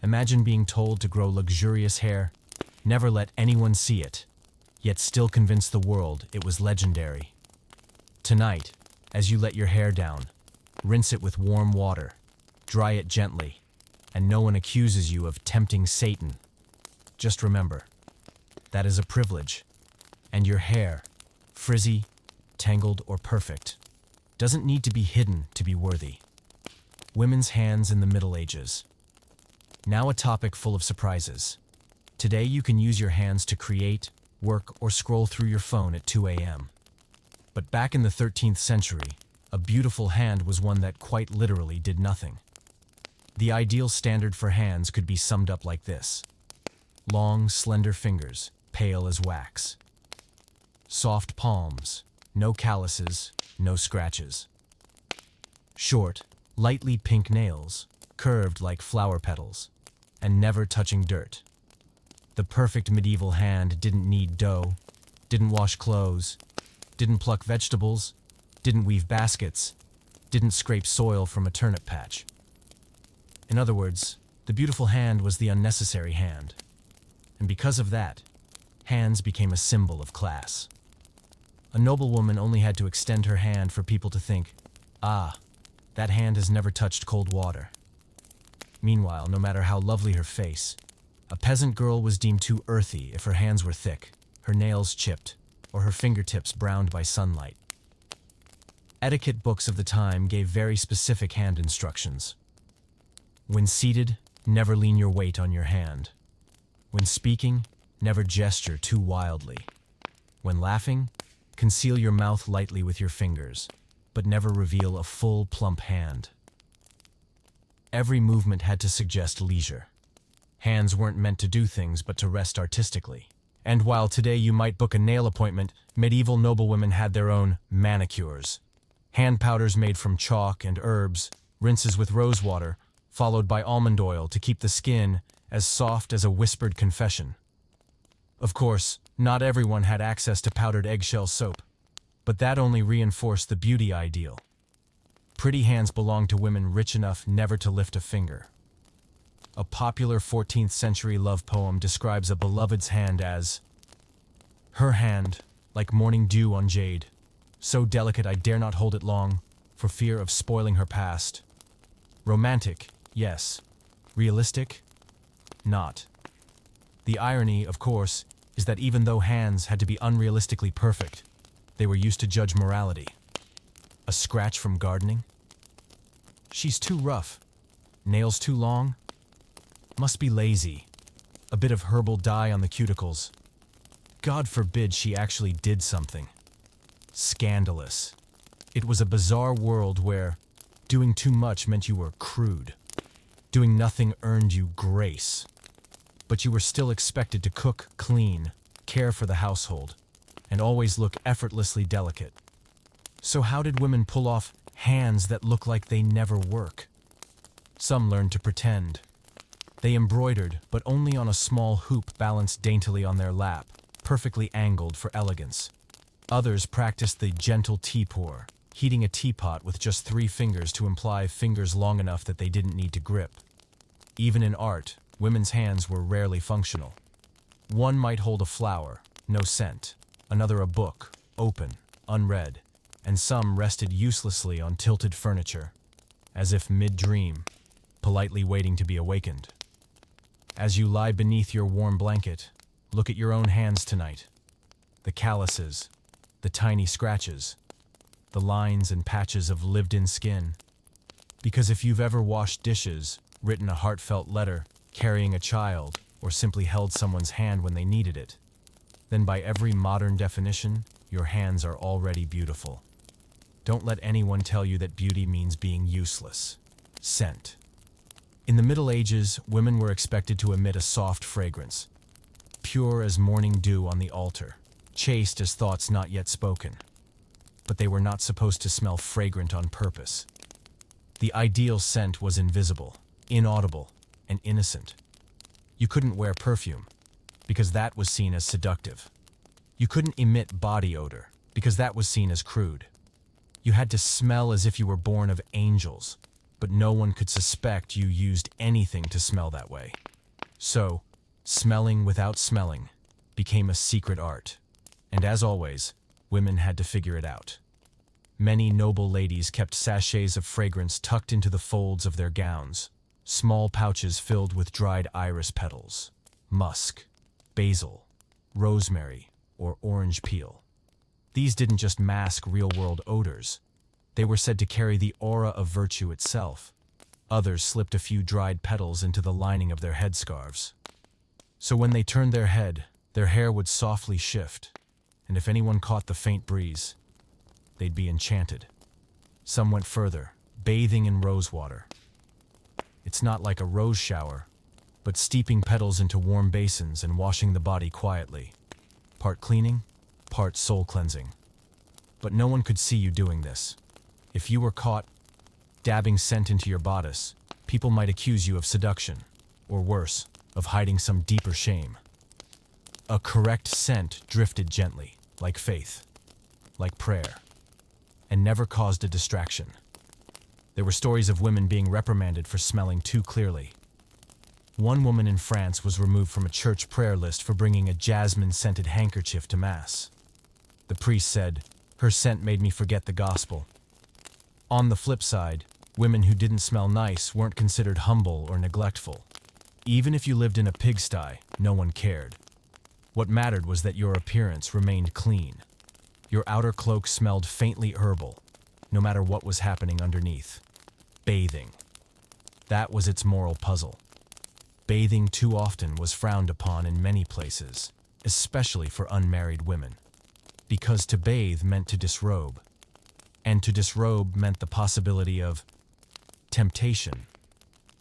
Imagine being told to grow luxurious hair, never let anyone see it, yet still convince the world it was legendary. Tonight, as you let your hair down, rinse it with warm water, dry it gently, and no one accuses you of tempting Satan. Just remember, that is a privilege, and your hair, frizzy, tangled, or perfect, doesn't need to be hidden to be worthy. Women's hands in the Middle Ages. Now a topic full of surprises. Today you can use your hands to create, work, or scroll through your phone at 2 a.m. But back in the 13th century, a beautiful hand was one that quite literally did nothing. The ideal standard for hands could be summed up like this: long, slender fingers, pale as wax. Soft palms, no calluses, no scratches. Short, lightly pink nails, curved like flower petals, and never touching dirt. The perfect medieval hand didn't knead dough, didn't wash clothes, didn't pluck vegetables, didn't weave baskets, didn't scrape soil from a turnip patch. In other words, the beautiful hand was the unnecessary hand. And because of that, hands became a symbol of class. A noblewoman only had to extend her hand for people to think, "Ah, that hand has never touched cold water." Meanwhile, no matter how lovely her face, a peasant girl was deemed too earthy if her hands were thick, her nails chipped, or her fingertips browned by sunlight. Etiquette books of the time gave very specific hand instructions. When seated, never lean your weight on your hand. When speaking, never gesture too wildly. When laughing, conceal your mouth lightly with your fingers, but never reveal a full, plump hand. Every movement had to suggest leisure. Hands weren't meant to do things but to rest artistically. And while today you might book a nail appointment, medieval noblewomen had their own manicures. Hand powders made from chalk and herbs, rinses with rose water, followed by almond oil to keep the skin as soft as a whispered confession. Of course, not everyone had access to powdered eggshell soap, but that only reinforced the beauty ideal. Pretty hands belonged to women rich enough never to lift a finger. A popular 14th century love poem describes a beloved's hand as her hand, like morning dew on jade, so delicate I dare not hold it long, for fear of spoiling her past. Romantic, yes. Realistic? Not. The irony, of course, is that even though hands had to be unrealistically perfect, they were used to judge morality. A scratch from gardening? She's too rough. Nails too long? Must be lazy. A bit of herbal dye on the cuticles. God forbid she actually did something. Scandalous. It was a bizarre world where doing too much meant you were crude. Doing nothing earned you grace. But you were still expected to cook, clean, care for the household, and always look effortlessly delicate. So how did women pull off hands that look like they never work? Some learned to pretend. They embroidered, but only on a small hoop balanced daintily on their lap, perfectly angled for elegance. Others practiced the gentle tea pour, heating a teapot with just 3 fingers to imply fingers long enough that they didn't need to grip. Even in art, women's hands were rarely functional. One might hold a flower, no scent, another a book, open, unread, and some rested uselessly on tilted furniture, as if mid-dream, politely waiting to be awakened. As you lie beneath your warm blanket, look at your own hands tonight. The calluses, the tiny scratches, the lines and patches of lived-in skin. Because if you've ever washed dishes, written a heartfelt letter, carrying a child, or simply held someone's hand when they needed it, then by every modern definition, your hands are already beautiful. Don't let anyone tell you that beauty means being useless. Scent. In the Middle Ages, women were expected to emit a soft fragrance, pure as morning dew on the altar, chaste as thoughts not yet spoken. But they were not supposed to smell fragrant on purpose. The ideal scent was invisible, inaudible, and innocent. You couldn't wear perfume, because that was seen as seductive. You couldn't emit body odor, because that was seen as crude. You had to smell as if you were born of angels, but no one could suspect you used anything to smell that way. So, smelling without smelling became a secret art, and as always, women had to figure it out. Many noble ladies kept sachets of fragrance tucked into the folds of their gowns, small pouches filled with dried iris petals, musk, basil, rosemary, or orange peel. These didn't just mask real-world odors. They were said to carry the aura of virtue itself. Others slipped a few dried petals into the lining of their headscarves. So when they turned their head, their hair would softly shift, and if anyone caught the faint breeze, they'd be enchanted. Some went further, bathing in rose water. It's not like a rose shower, but steeping petals into warm basins and washing the body quietly. Part cleaning, part soul cleansing. But no one could see you doing this. If you were caught dabbing scent into your bodice, people might accuse you of seduction, or worse, of hiding some deeper shame. A correct scent drifted gently, like faith, like prayer, and never caused a distraction. There were stories of women being reprimanded for smelling too clearly. One woman in France was removed from a church prayer list for bringing a jasmine-scented handkerchief to Mass. The priest said, "Her scent made me forget the gospel." On the flip side, women who didn't smell nice weren't considered humble or neglectful. Even if you lived in a pigsty, no one cared. What mattered was that your appearance remained clean. Your outer cloak smelled faintly herbal, no matter what was happening underneath. Bathing. That was its moral puzzle. Bathing too often was frowned upon in many places, especially for unmarried women. Because to bathe meant to disrobe. And to disrobe meant the possibility of temptation.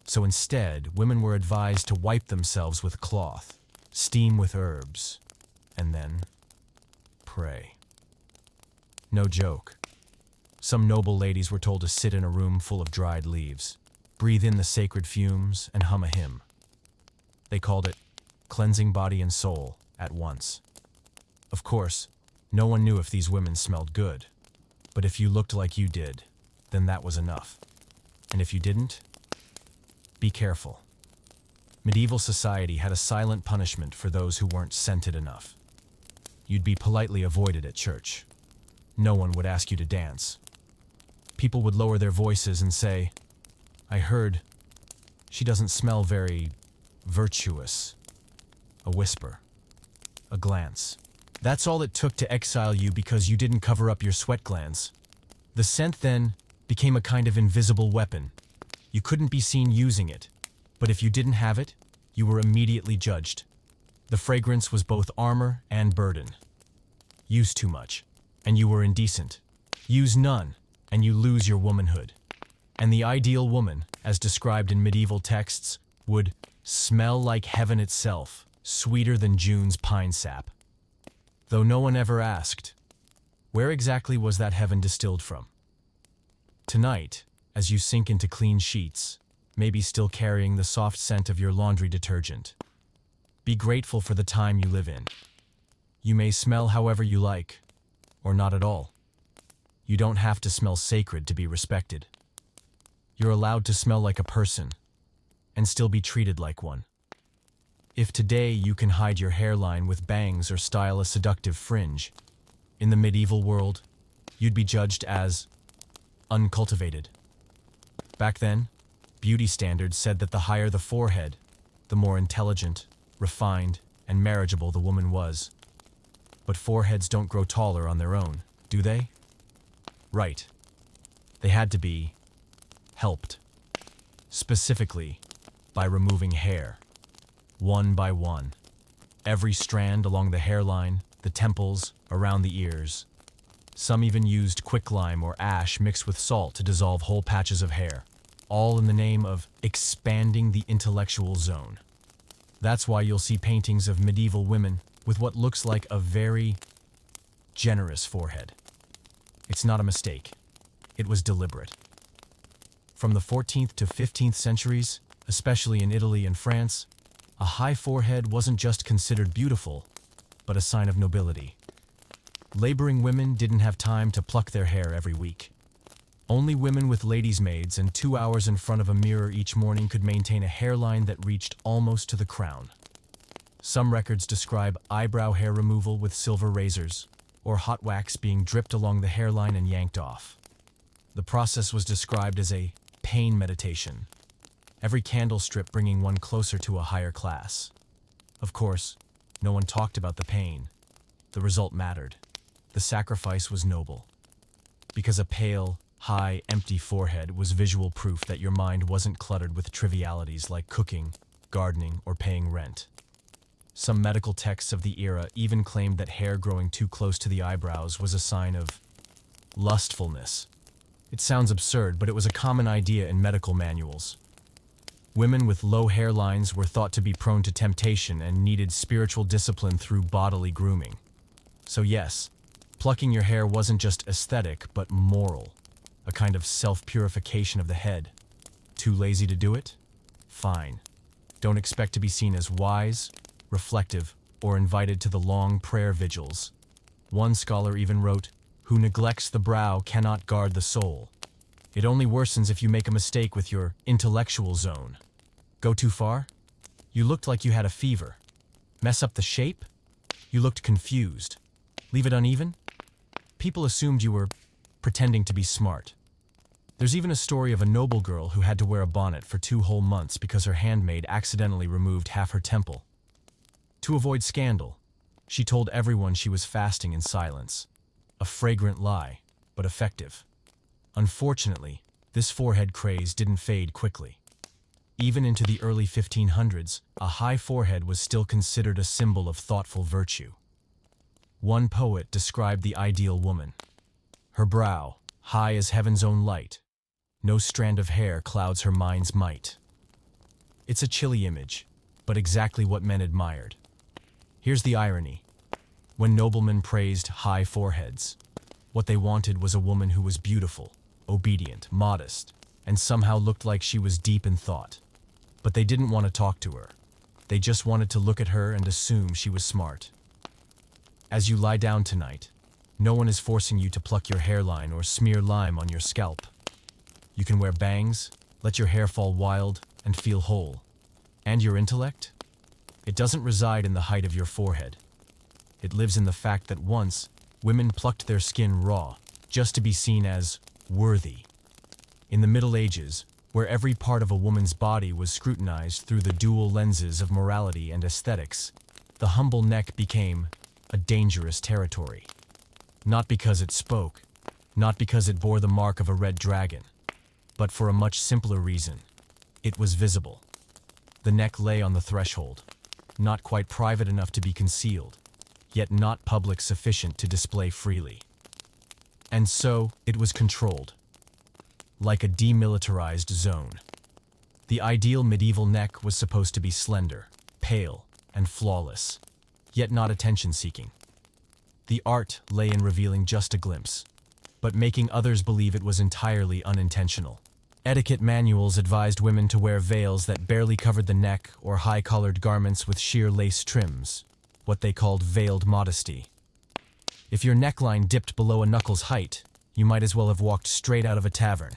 So instead, women were advised to wipe themselves with cloth, steam with herbs, and then pray. No joke. Some noble ladies were told to sit in a room full of dried leaves, breathe in the sacred fumes, and hum a hymn. They called it cleansing body and soul at once. Of course, no one knew if these women smelled good. But if you looked like you did, then that was enough. And if you didn't, be careful. Medieval society had a silent punishment for those who weren't scented enough. You'd be politely avoided at church. No one would ask you to dance. People would lower their voices and say, "I heard she doesn't smell very virtuous." a whisper, a glance. That's all it took to exile you because you didn't cover up your sweat glands. The scent then became a kind of invisible weapon. You couldn't be seen using it, but if you didn't have it, you were immediately judged. The fragrance was both armor and burden. Use too much, and you were indecent. Use none, and you lose your womanhood. And the ideal woman, as described in medieval texts, would smell like heaven itself, sweeter than June's pine sap. Though no one ever asked, where exactly was that heaven distilled from? Tonight, as you sink into clean sheets, maybe still carrying the soft scent of your laundry detergent, be grateful for the time you live in. You may smell however you like, or not at all. You don't have to smell sacred to be respected. You're allowed to smell like a person, and still be treated like one. If today you can hide your hairline with bangs or style a seductive fringe, in the medieval world, you'd be judged as uncultivated. Back then, beauty standards said that the higher the forehead, the more intelligent, refined, and marriageable the woman was. But foreheads don't grow taller on their own, do they? Right. They had to be helped. Specifically, by removing hair, one by one. Every strand along the hairline, the temples, around the ears. Some even used quicklime or ash mixed with salt to dissolve whole patches of hair, all in the name of expanding the intellectual zone. That's why you'll see paintings of medieval women with what looks like a very generous forehead. It's not a mistake. It was deliberate. From the 14th to 15th centuries, especially in Italy and France, a high forehead wasn't just considered beautiful, but a sign of nobility. Laboring women didn't have time to pluck their hair every week. Only women with ladies' maids and 2 hours in front of a mirror each morning could maintain a hairline that reached almost to the crown. Some records describe eyebrow hair removal with silver razors, or hot wax being dripped along the hairline and yanked off. The process was described as a pain meditation, every candle strip bringing one closer to a higher class. Of course, no one talked about the pain. The result mattered. The sacrifice was noble. Because a pale, high, empty forehead was visual proof that your mind wasn't cluttered with trivialities like cooking, gardening, or paying rent. Some medical texts of the era even claimed that hair growing too close to the eyebrows was a sign of lustfulness. It sounds absurd, but it was a common idea in medical manuals. Women with low hairlines were thought to be prone to temptation and needed spiritual discipline through bodily grooming. So yes, plucking your hair wasn't just aesthetic, but moral, a kind of self-purification of the head. Too lazy to do it? Fine. Don't expect to be seen as wise, reflective, or invited to the long prayer vigils. One scholar even wrote, "Who neglects the brow cannot guard the soul." It only worsens if you make a mistake with your intellectual zone. Go too far? You looked like you had a fever. Mess up the shape? You looked confused. Leave it uneven? People assumed you were pretending to be smart. There's even a story of a noble girl who had to wear a bonnet for 2 whole months because her handmaid accidentally removed half her temple. To avoid scandal, she told everyone she was fasting in silence. A fragrant lie, but effective. Unfortunately, this forehead craze didn't fade quickly. Even into the early 1500s, a high forehead was still considered a symbol of thoughtful virtue. One poet described the ideal woman. Her brow, high as heaven's own light. No strand of hair clouds her mind's might. It's a chilly image, but exactly what men admired. Here's the irony. When noblemen praised high foreheads, what they wanted was a woman who was beautiful, obedient, modest, and somehow looked like she was deep in thought. But they didn't want to talk to her. They just wanted to look at her and assume she was smart. As you lie down tonight, no one is forcing you to pluck your hairline or smear lime on your scalp. You can wear bangs, let your hair fall wild, and feel whole. And your intellect? It doesn't reside in the height of your forehead. It lives in the fact that once, women plucked their skin raw, just to be seen as worthy. In the Middle Ages, where every part of a woman's body was scrutinized through the dual lenses of morality and aesthetics, the humble neck became a dangerous territory. Not because it spoke, not because it bore the mark of a red dragon, but for a much simpler reason. It was visible. The neck lay on the threshold, not quite private enough to be concealed, yet not public sufficient to display freely. And so it was controlled, like a demilitarized zone. The ideal medieval neck was supposed to be slender, pale, and flawless, yet not attention-seeking. The art lay in revealing just a glimpse, but making others believe it was entirely unintentional. Etiquette manuals advised women to wear veils that barely covered the neck or high-collared garments with sheer lace trims, what they called veiled modesty. If your neckline dipped below a knuckle's height, you might as well have walked straight out of a tavern.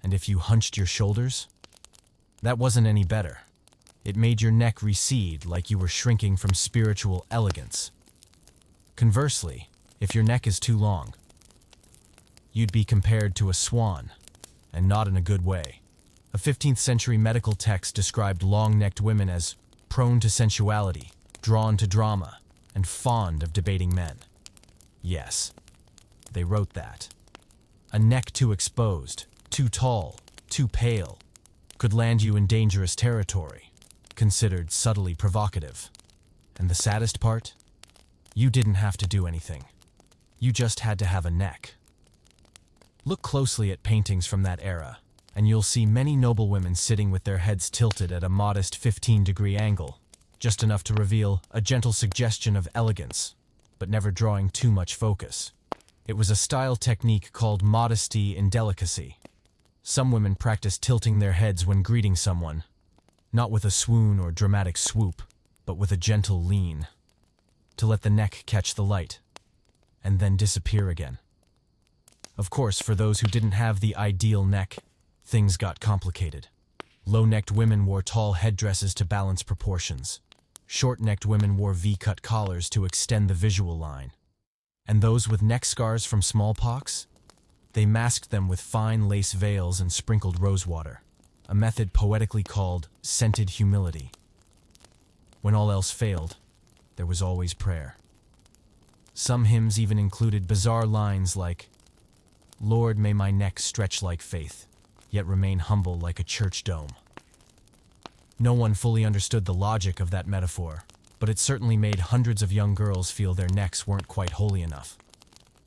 And if you hunched your shoulders, that wasn't any better. It made your neck recede like you were shrinking from spiritual elegance. Conversely, if your neck is too long, you'd be compared to a swan, and not in a good way. A 15th century medical text described long-necked women as prone to sensuality, drawn to drama, and fond of debating men. Yes, they wrote that. A neck too exposed, too tall, too pale, could land you in dangerous territory, considered subtly provocative. And the saddest part? You didn't have to do anything. You just had to have a neck. Look closely at paintings from that era, and you'll see many noble women sitting with their heads tilted at a modest 15-degree angle, just enough to reveal a gentle suggestion of elegance, but never drawing too much focus. It was a style technique called modesty in delicacy. Some women practiced tilting their heads when greeting someone, not with a swoon or dramatic swoop, but with a gentle lean, to let the neck catch the light, and then disappear again. Of course, for those who didn't have the ideal neck, things got complicated. Low-necked women wore tall headdresses to balance proportions. Short-necked women wore V-cut collars to extend the visual line. And those with neck scars from smallpox? They masked them with fine lace veils and sprinkled rosewater, a method poetically called scented humility. When all else failed, there was always prayer. Some hymns even included bizarre lines like, "Lord, may my neck stretch like faith, yet remain humble like a church dome." No one fully understood the logic of that metaphor, but it certainly made hundreds of young girls feel their necks weren't quite holy enough.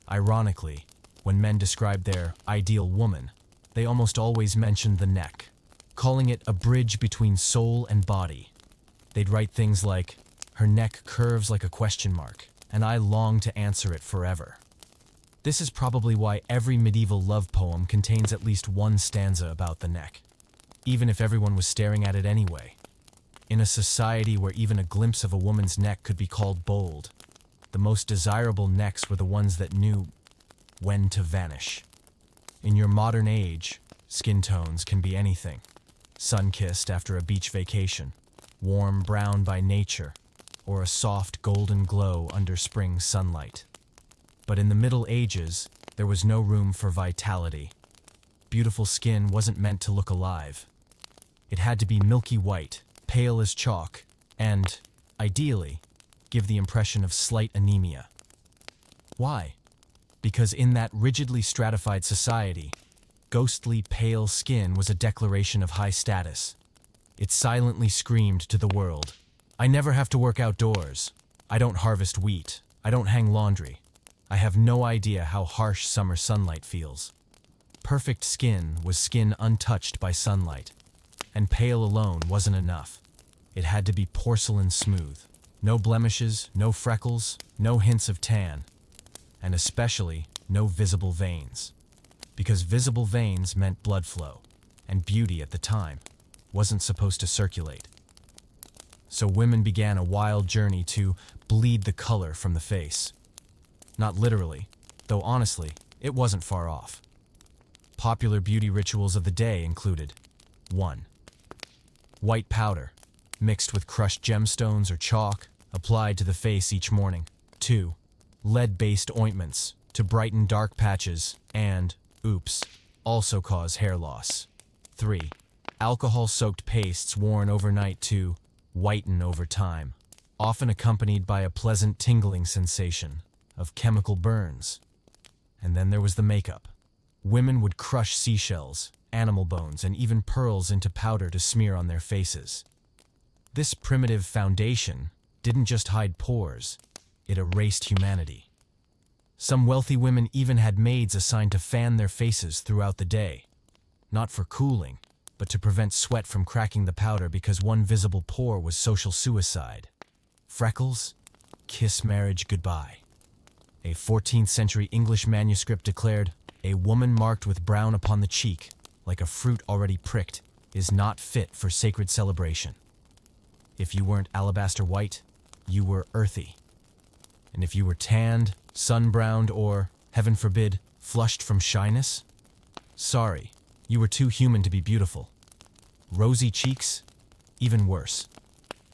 Ironically, when men described their ideal woman, they almost always mentioned the neck, calling it a bridge between soul and body. They'd write things like, "Her neck curves like a question mark, and I long to answer it forever." This is probably why every medieval love poem contains at least one stanza about the neck, even if everyone was staring at it anyway. In a society where even a glimpse of a woman's neck could be called bold, the most desirable necks were the ones that knew when to vanish. In your modern age, skin tones can be anything. Sun-kissed after a beach vacation, warm brown by nature, or a soft golden glow under spring sunlight. But in the Middle Ages, there was no room for vitality. Beautiful skin wasn't meant to look alive. It had to be milky white, pale as chalk, and, ideally, give the impression of slight anemia. Why? Because in that rigidly stratified society, ghostly pale skin was a declaration of high status. It silently screamed to the world, "I never have to work outdoors. I don't harvest wheat. I don't hang laundry. I have no idea how harsh summer sunlight feels." Perfect skin was skin untouched by sunlight, and pale alone wasn't enough. It had to be porcelain smooth. No blemishes, no freckles, no hints of tan, and especially no visible veins. Because visible veins meant blood flow, and beauty at the time wasn't supposed to circulate. So women began a wild journey to bleed the color from the face. Not literally, though honestly, it wasn't far off. Popular beauty rituals of the day included 1. White powder, mixed with crushed gemstones or chalk, applied to the face each morning. 2. Lead-based ointments to brighten dark patches and, oops, also cause hair loss. 3. Alcohol-soaked pastes worn overnight to whiten over time. often accompanied by a pleasant tingling sensation of chemical burns. And then there was the makeup. Women would crush seashells, animal bones, and even pearls into powder to smear on their faces. This primitive foundation didn't just hide pores, it erased humanity. Some wealthy women even had maids assigned to fan their faces throughout the day, not for cooling, but to prevent sweat from cracking the powder because one visible pore was social suicide. Freckles? Kiss marriage goodbye. A 14th century English manuscript declared, "A woman marked with brown upon the cheek, like a fruit already pricked, is not fit for sacred celebration." If you weren't alabaster white, you were earthy. And if you were tanned, sun-browned, or, heaven forbid, flushed from shyness, sorry, you were too human to be beautiful. Rosy cheeks? Even worse.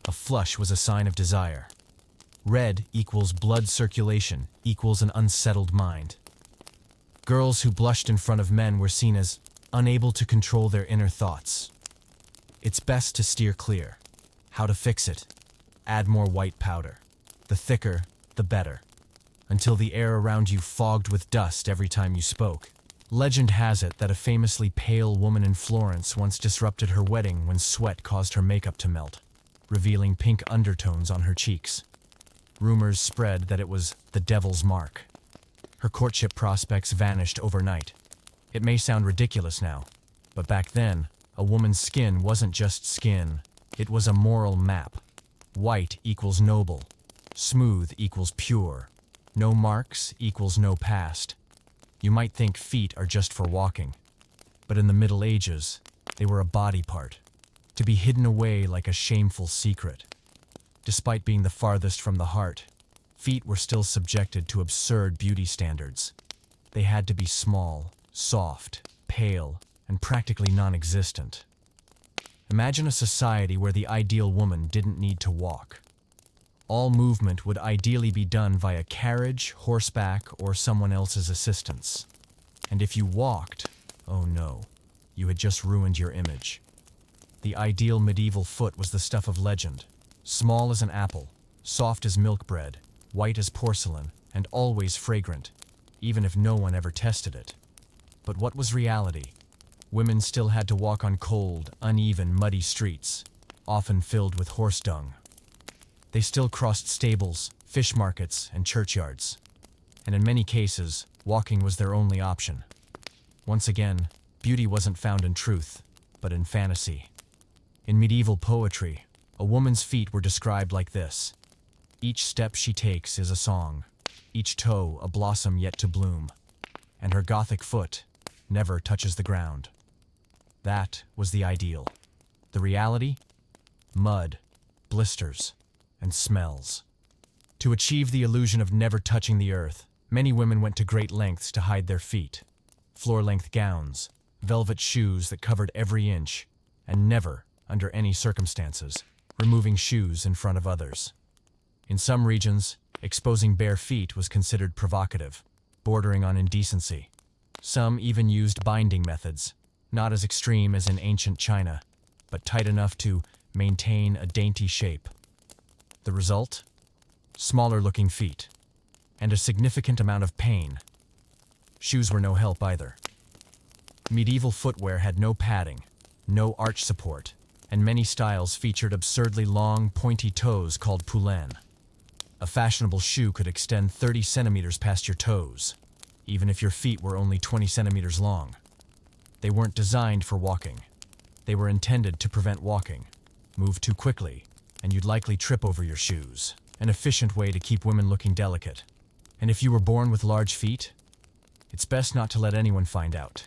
A flush was a sign of desire. Red equals blood circulation equals an unsettled mind. Girls who blushed in front of men were seen as unable to control their inner thoughts. It's best to steer clear. How to fix it? Add more white powder. The thicker, the better. Until the air around you fogged with dust every time you spoke. Legend has it that a famously pale woman in Florence once disrupted her wedding when sweat caused her makeup to melt, revealing pink undertones on her cheeks. Rumors spread that it was the devil's mark. Her courtship prospects vanished overnight. It may sound ridiculous now, but back then, a woman's skin wasn't just skin, it was a moral map. White equals noble. Smooth equals pure. No marks equals no past. You might think feet are just for walking, but in the Middle Ages, they were a body part, to be hidden away like a shameful secret. Despite being the farthest from the heart, feet were still subjected to absurd beauty standards. They had to be small, soft, pale, and practically non-existent. Imagine a society where the ideal woman didn't need to walk. All movement would ideally be done via carriage, horseback, or someone else's assistance. And if you walked, oh no, you had just ruined your image. The ideal medieval foot was the stuff of legend. Small as an apple, soft as milk bread, white as porcelain, and always fragrant, even if no one ever tested it. But what was reality? Women still had to walk on cold, uneven, muddy streets, often filled with horse dung. They still crossed stables, fish markets, and churchyards. And in many cases, walking was their only option. Once again, beauty wasn't found in truth, but in fantasy. In medieval poetry, a woman's feet were described like this. Each step she takes is a song, each toe a blossom yet to bloom, and her Gothic foot never touches the ground. That was the ideal. The reality? Mud, blisters, and smells. To achieve the illusion of never touching the earth, many women went to great lengths to hide their feet. Floor-length gowns, velvet shoes that covered every inch, and never, under any circumstances, removing shoes in front of others. In some regions, exposing bare feet was considered provocative, bordering on indecency. Some even used binding methods, not as extreme as in ancient China, but tight enough to maintain a dainty shape. The result? Smaller-looking feet, and a significant amount of pain. Shoes were no help either. Medieval footwear had no padding, no arch support, and many styles featured absurdly long, pointy toes called poulain. A fashionable shoe could extend 30 centimeters past your toes, even if your feet were only 20 centimeters long. They weren't designed for walking. They were intended to prevent walking. Move too quickly, and you'd likely trip over your shoes. An efficient way to keep women looking delicate. And if you were born with large feet, it's best not to let anyone find out.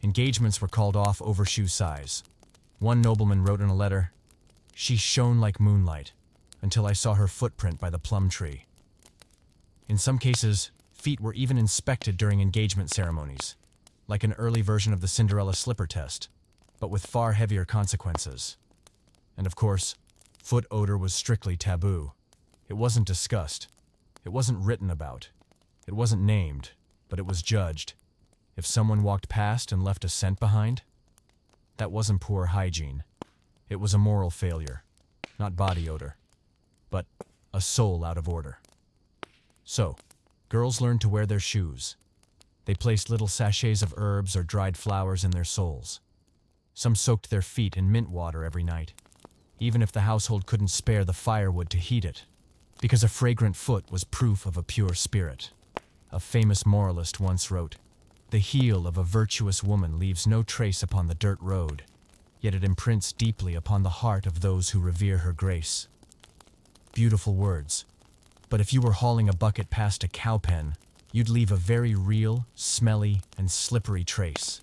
Engagements were called off over shoe size. One nobleman wrote in a letter, "She shone like moonlight, until I saw her footprint by the plum tree." In some cases, feet were even inspected during engagement ceremonies, like an early version of the Cinderella slipper test, but with far heavier consequences. And of course, foot odor was strictly taboo. It wasn't discussed. It wasn't written about. It wasn't named, but it was judged. If someone walked past and left a scent behind, that wasn't poor hygiene. It was a moral failure, not body odor. but a soul out of order. So, girls learned to wear their shoes. They placed little sachets of herbs or dried flowers in their soles. Some soaked their feet in mint water every night, even if the household couldn't spare the firewood to heat it, because a fragrant foot was proof of a pure spirit. A famous moralist once wrote, "The heel of a virtuous woman leaves no trace upon the dirt road, yet it imprints deeply upon the heart of those who revere her grace." Beautiful words, but if you were hauling a bucket past a cow pen, you'd leave a very real, smelly, and slippery trace.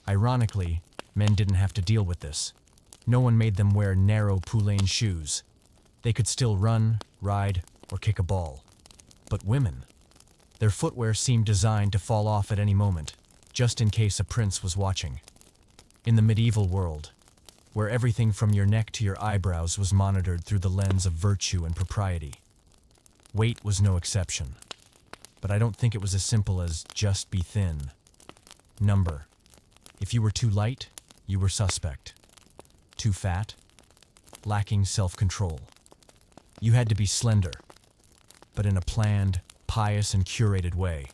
Ironically, men didn't have to deal with this. No one made them wear narrow poulain shoes. They could still run, ride, or kick a ball. But women, their footwear seemed designed to fall off at any moment, just in case a prince was watching. In the medieval world, where everything from your neck to your eyebrows was monitored through the lens of virtue and propriety, weight was no exception. But I don't think it was as simple as just be thin. Number. If you were too light, you were suspect. Too fat, lacking self-control. You had to be slender, but in a planned, pious, and curated way.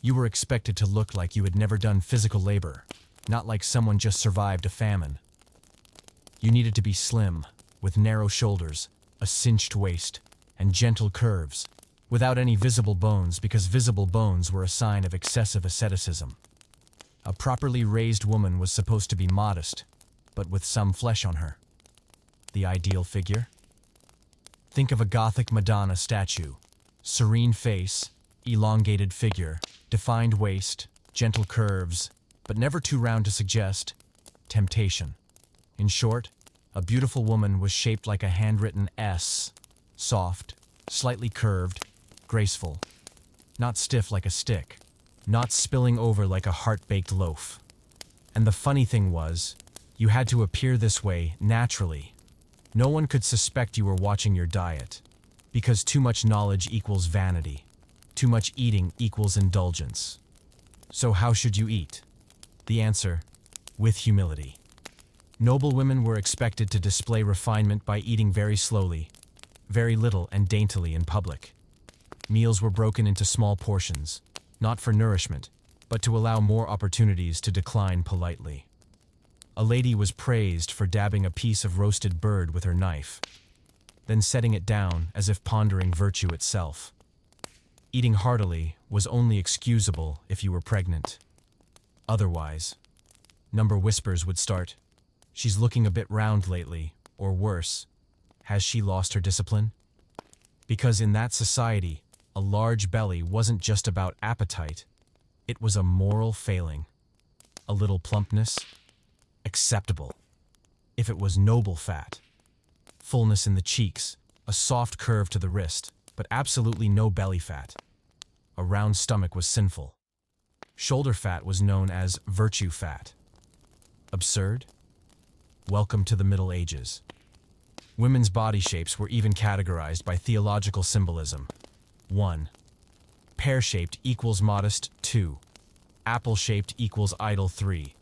You were expected to look like you had never done physical labor, not like someone just survived a famine. You needed to be slim, with narrow shoulders, a cinched waist, and gentle curves, without any visible bones, because visible bones were a sign of excessive asceticism. A properly raised woman was supposed to be modest, but with some flesh on her. The ideal figure? Think of a Gothic Madonna statue. Serene face, elongated figure, defined waist, gentle curves, but never too round to suggest temptation. In short, a beautiful woman was shaped like a handwritten S, soft, slightly curved, graceful, not stiff like a stick, not spilling over like a heart-baked loaf. And the funny thing was, you had to appear this way naturally. No one could suspect you were watching your diet, because too much knowledge equals vanity. Too much eating equals indulgence. So how should you eat? The answer, with humility. Noble women were expected to display refinement by eating very slowly, very little and daintily in public. Meals were broken into small portions, not for nourishment, but to allow more opportunities to decline politely. A lady was praised for dabbing a piece of roasted bird with her knife, then setting it down as if pondering virtue itself. Eating heartily was only excusable if you were pregnant. Otherwise, number whispers would start. She's looking a bit round lately, or worse, has she lost her discipline? Because in that society, a large belly wasn't just about appetite, it was a moral failing. A little plumpness? Acceptable. If it was noble fat. Fullness in the cheeks, a soft curve to the wrist, but absolutely no belly fat. A round stomach was sinful. Shoulder fat was known as virtue fat. Absurd? Welcome to the Middle Ages. Women's body shapes were even categorized by theological symbolism. 1. Pear-shaped equals modest. 2. Apple-shaped equals idle. 3.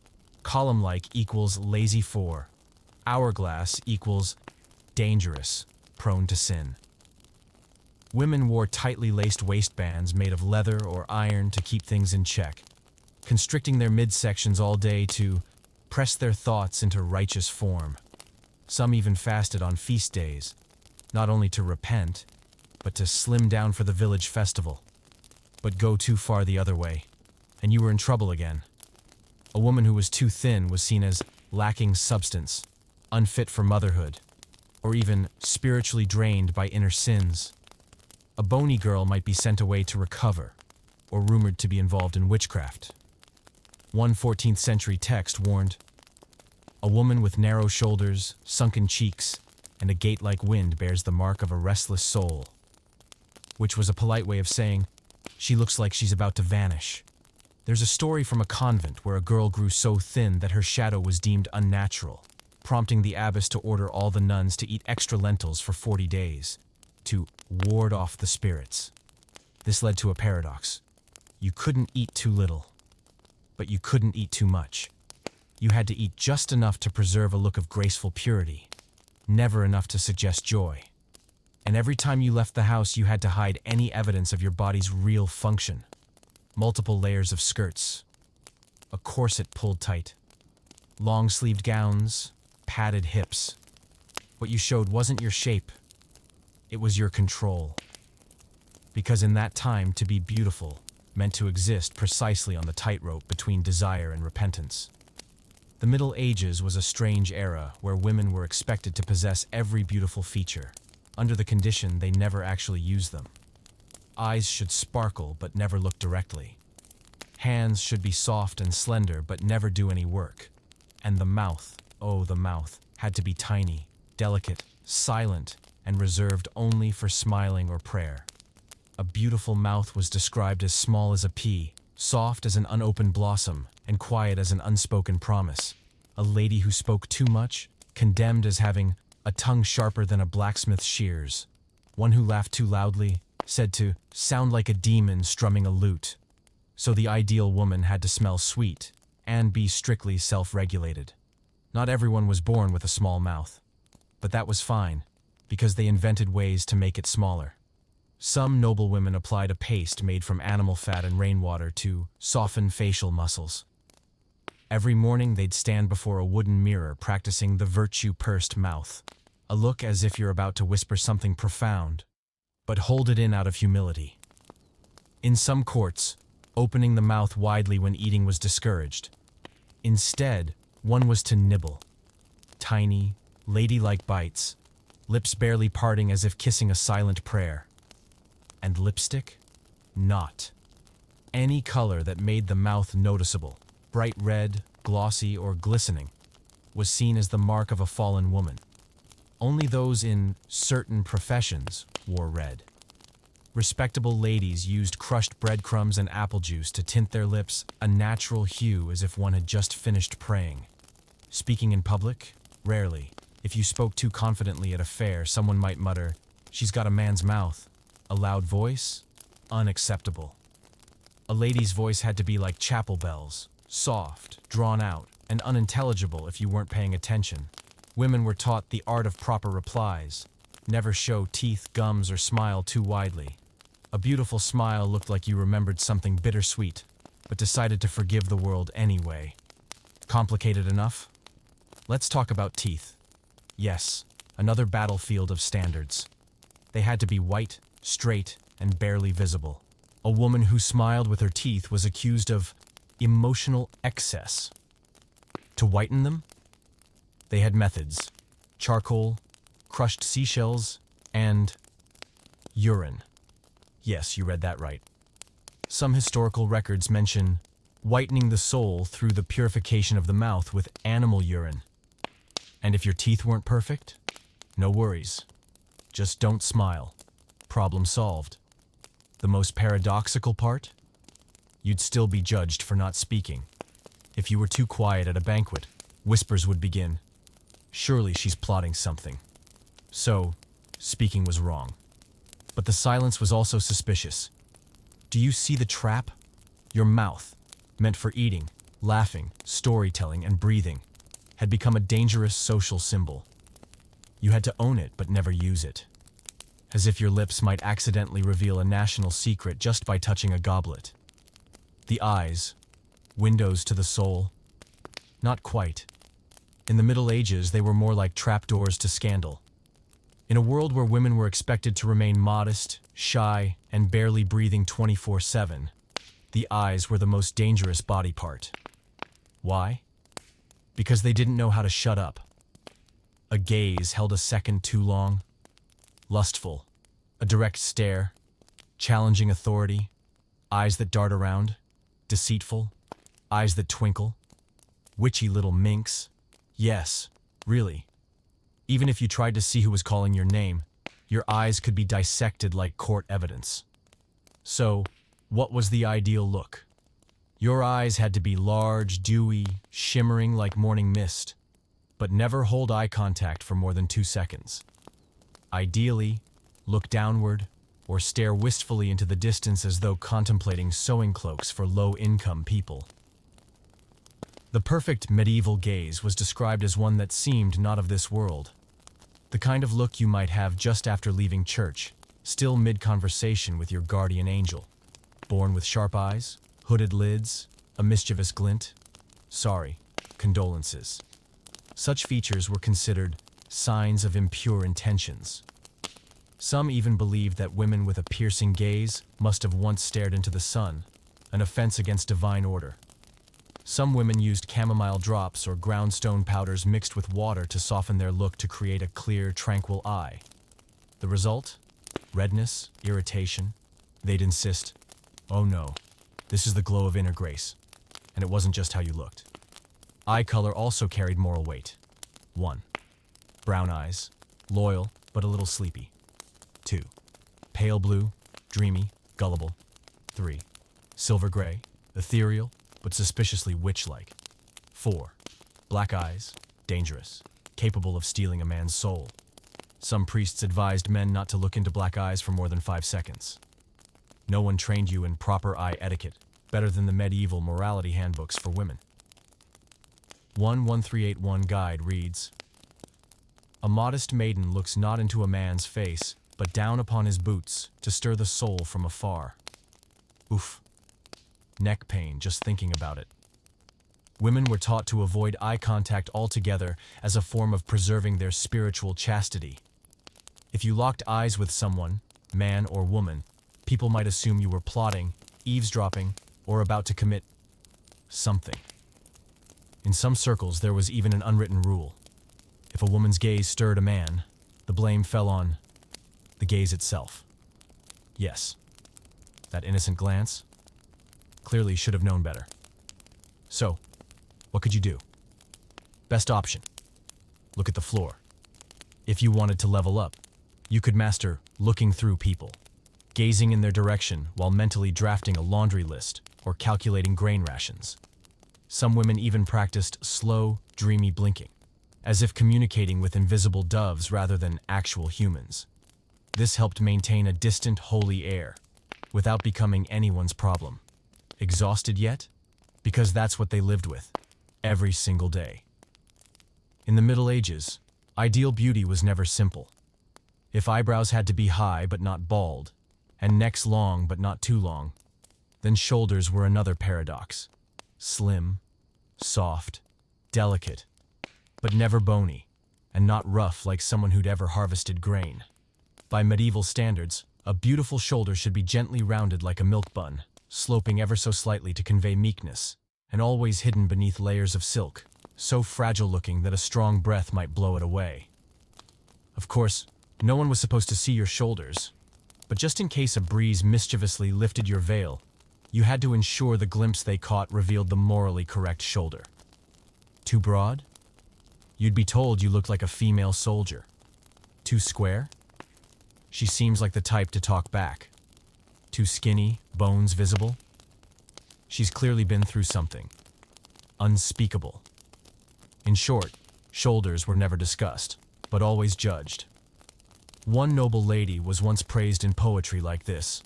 Column-like equals lazy. 4. Hourglass equals dangerous, prone to sin. Women wore tightly laced waistbands made of leather or iron to keep things in check, constricting their midsections all day to press their thoughts into righteous form. Some even fasted on feast days, not only to repent, but to slim down for the village festival. But go too far the other way, and you were in trouble again. A woman who was too thin was seen as lacking substance, unfit for motherhood, or even spiritually drained by inner sins. A bony girl might be sent away to recover, or rumored to be involved in witchcraft. One 14th century text warned, "A woman with narrow shoulders, sunken cheeks, and a gait like wind bears the mark of a restless soul," which was a polite way of saying, she looks like she's about to vanish. There's a story from a convent where a girl grew so thin that her shadow was deemed unnatural, prompting the abbess to order all the nuns to eat extra lentils for 40 days, to ward off the spirits. This led to a paradox. You couldn't eat too little, but you couldn't eat too much. You had to eat just enough to preserve a look of graceful purity, never enough to suggest joy. And every time you left the house, you had to hide any evidence of your body's real function. Multiple layers of skirts, a corset pulled tight, long-sleeved gowns, padded hips. What you showed wasn't your shape, it was your control. Because in that time, to be beautiful meant to exist precisely on the tightrope between desire and repentance. The Middle Ages was a strange era where women were expected to possess every beautiful feature, under the condition they never actually used them. Eyes should sparkle but never look directly. Hands should be soft and slender but never do any work. And the mouth, oh the mouth, had to be tiny, delicate, silent, and reserved only for smiling or prayer. A beautiful mouth was described as small as a pea, soft as an unopened blossom, and quiet as an unspoken promise. A lady who spoke too much, condemned as having a tongue sharper than a blacksmith's shears. One who laughed too loudly, said to sound like a demon strumming a lute. So the ideal woman had to smell sweet and be strictly self-regulated. Not everyone was born with a small mouth, but that was fine, because they invented ways to make it smaller. Some noble women applied a paste made from animal fat and rainwater to soften facial muscles. Every morning they'd stand before a wooden mirror practicing the virtue-pursed mouth, a look as if you're about to whisper something profound, but hold it in out of humility. In some courts, opening the mouth widely when eating was discouraged. Instead, one was to nibble. Tiny, ladylike bites, lips barely parting as if kissing a silent prayer. And lipstick? Not. Any color that made the mouth noticeable, bright red, glossy, or glistening, was seen as the mark of a fallen woman. Only those in certain professions wore red. Respectable ladies used crushed breadcrumbs and apple juice to tint their lips a natural hue as if one had just finished praying. Speaking in public? Rarely. If you spoke too confidently at a fair, someone might mutter, "She's got a man's mouth." A loud voice? Unacceptable. A lady's voice had to be like chapel bells, soft, drawn out, and unintelligible if you weren't paying attention. Women were taught the art of proper replies. Never show teeth, gums, or smile too widely. A beautiful smile looked like you remembered something bittersweet, but decided to forgive the world anyway. Complicated enough? Let's talk about teeth. Yes, another battlefield of standards. They had to be white, straight, and barely visible. A woman who smiled with her teeth was accused of emotional excess. To whiten them? They had methods: charcoal, crushed seashells, and urine. Yes, you read that right. Some historical records mention whitening the soul through the purification of the mouth with animal urine. And if your teeth weren't perfect, no worries. Just don't smile. Problem solved. The most paradoxical part? You'd still be judged for not speaking. If you were too quiet at a banquet, whispers would begin. Surely she's plotting something. So, speaking was wrong. But the silence was also suspicious. Do you see the trap? Your mouth, meant for eating, laughing, storytelling, and breathing, had become a dangerous social symbol. You had to own it but never use it. As if your lips might accidentally reveal a national secret just by touching a goblet. The eyes, windows to the soul. Not quite. In the Middle Ages, they were more like trapdoors to scandal. In a world where women were expected to remain modest, shy, and barely breathing 24/7, the eyes were the most dangerous body part. Why? Because they didn't know how to shut up. A gaze held a second too long. Lustful, a direct stare, challenging authority, eyes that dart around, deceitful, eyes that twinkle, witchy little minx. Yes, really. Even if you tried to see who was calling your name, your eyes could be dissected like court evidence. So, what was the ideal look? Your eyes had to be large, dewy, shimmering like morning mist, but never hold eye contact for more than 2 seconds. Ideally, look downward or stare wistfully into the distance as though contemplating sewing cloaks for low-income people. The perfect medieval gaze was described as one that seemed not of this world. The kind of look you might have just after leaving church, still mid-conversation with your guardian angel. Born with sharp eyes, hooded lids, a mischievous glint. Sorry, condolences. Such features were considered signs of impure intentions. Some even believed that women with a piercing gaze must have once stared into the sun, an offense against divine order. Some women used chamomile drops or ground stone powders mixed with water to soften their look to create a clear, tranquil eye. The result? Redness, irritation. They'd insist, "Oh no, this is the glow of inner grace." And it wasn't just how you looked. Eye color also carried moral weight. 1. Brown eyes, loyal but a little sleepy. 2. Pale blue, dreamy, gullible. 3. Silver gray, ethereal but suspiciously witch-like. 4. Black eyes, dangerous, capable of stealing a man's soul. Some priests advised men not to look into black eyes for more than 5 seconds. No one trained you in proper eye etiquette, better than the medieval morality handbooks for women. 11381 guide reads, "A modest maiden looks not into a man's face, but down upon his boots, to stir the soul from afar." Oof. Neck pain just thinking about it. Women were taught to avoid eye contact altogether as a form of preserving their spiritual chastity. If you locked eyes with someone, man or woman, people might assume you were plotting, eavesdropping, or about to commit something. In some circles, there was even an unwritten rule. If a woman's gaze stirred a man, the blame fell on the gaze itself. Yes, that innocent glance clearly should have known better. So, what could you do? Best option: look at the floor. If you wanted to level up, you could master looking through people, gazing in their direction while mentally drafting a laundry list or calculating grain rations. Some women even practiced slow, dreamy blinking, as if communicating with invisible doves rather than actual humans. This helped maintain a distant, holy air, without becoming anyone's problem. Exhausted yet? Because that's what they lived with, every single day. In the Middle Ages, ideal beauty was never simple. If eyebrows had to be high but not bald, and necks long but not too long, then shoulders were another paradox. Slim, soft, delicate, but never bony, and not rough like someone who'd ever harvested grain. By medieval standards, a beautiful shoulder should be gently rounded like a milk bun, sloping ever so slightly to convey meekness, and always hidden beneath layers of silk, so fragile-looking that a strong breath might blow it away. Of course, no one was supposed to see your shoulders, but just in case a breeze mischievously lifted your veil, you had to ensure the glimpse they caught revealed the morally correct shoulder. Too broad? You'd be told you looked like a female soldier. Too square? She seems like the type to talk back. Too skinny, bones visible? She's clearly been through something unspeakable. In short, shoulders were never discussed, but always judged. One noble lady was once praised in poetry like this: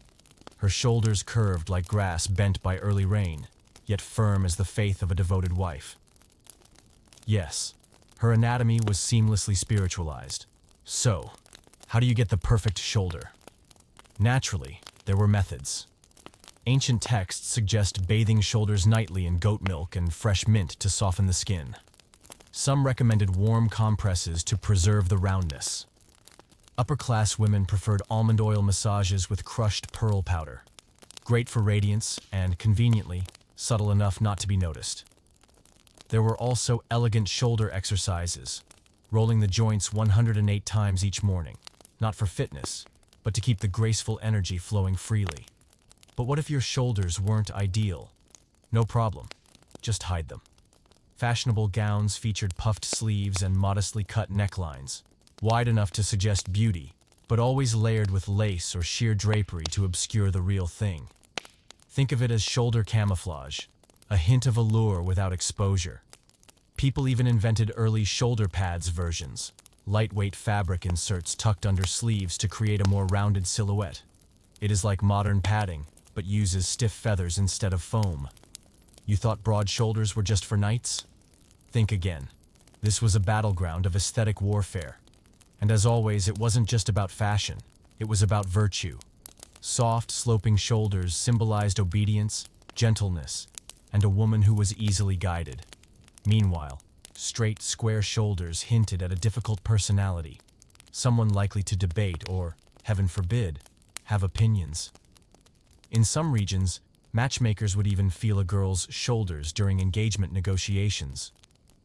her shoulders curved like grass bent by early rain, yet firm as the faith of a devoted wife. Yes, her anatomy was seamlessly spiritualized. So, how do you get the perfect shoulder? Naturally, there were methods. Ancient texts suggest bathing shoulders nightly in goat milk and fresh mint to soften the skin. Some recommended warm compresses to preserve the roundness. Upper-class women preferred almond oil massages with crushed pearl powder. Great for radiance and, conveniently, subtle enough not to be noticed. There were also elegant shoulder exercises, rolling the joints 108 times each morning, not for fitness, but to keep the graceful energy flowing freely. But what if your shoulders weren't ideal? No problem, just hide them. Fashionable gowns featured puffed sleeves and modestly cut necklines, wide enough to suggest beauty, but always layered with lace or sheer drapery to obscure the real thing. Think of it as shoulder camouflage, a hint of allure without exposure. People even invented early shoulder pads versions, lightweight fabric inserts tucked under sleeves to create a more rounded silhouette. It is like modern padding, but uses stiff feathers instead of foam. You thought broad shoulders were just for knights? Think again. This was a battleground of aesthetic warfare. And as always, it wasn't just about fashion, it was about virtue. Soft, sloping shoulders symbolized obedience, gentleness, and a woman who was easily guided. Meanwhile, straight, square shoulders hinted at a difficult personality, someone likely to debate or, heaven forbid, have opinions. In some regions, matchmakers would even feel a girl's shoulders during engagement negotiations,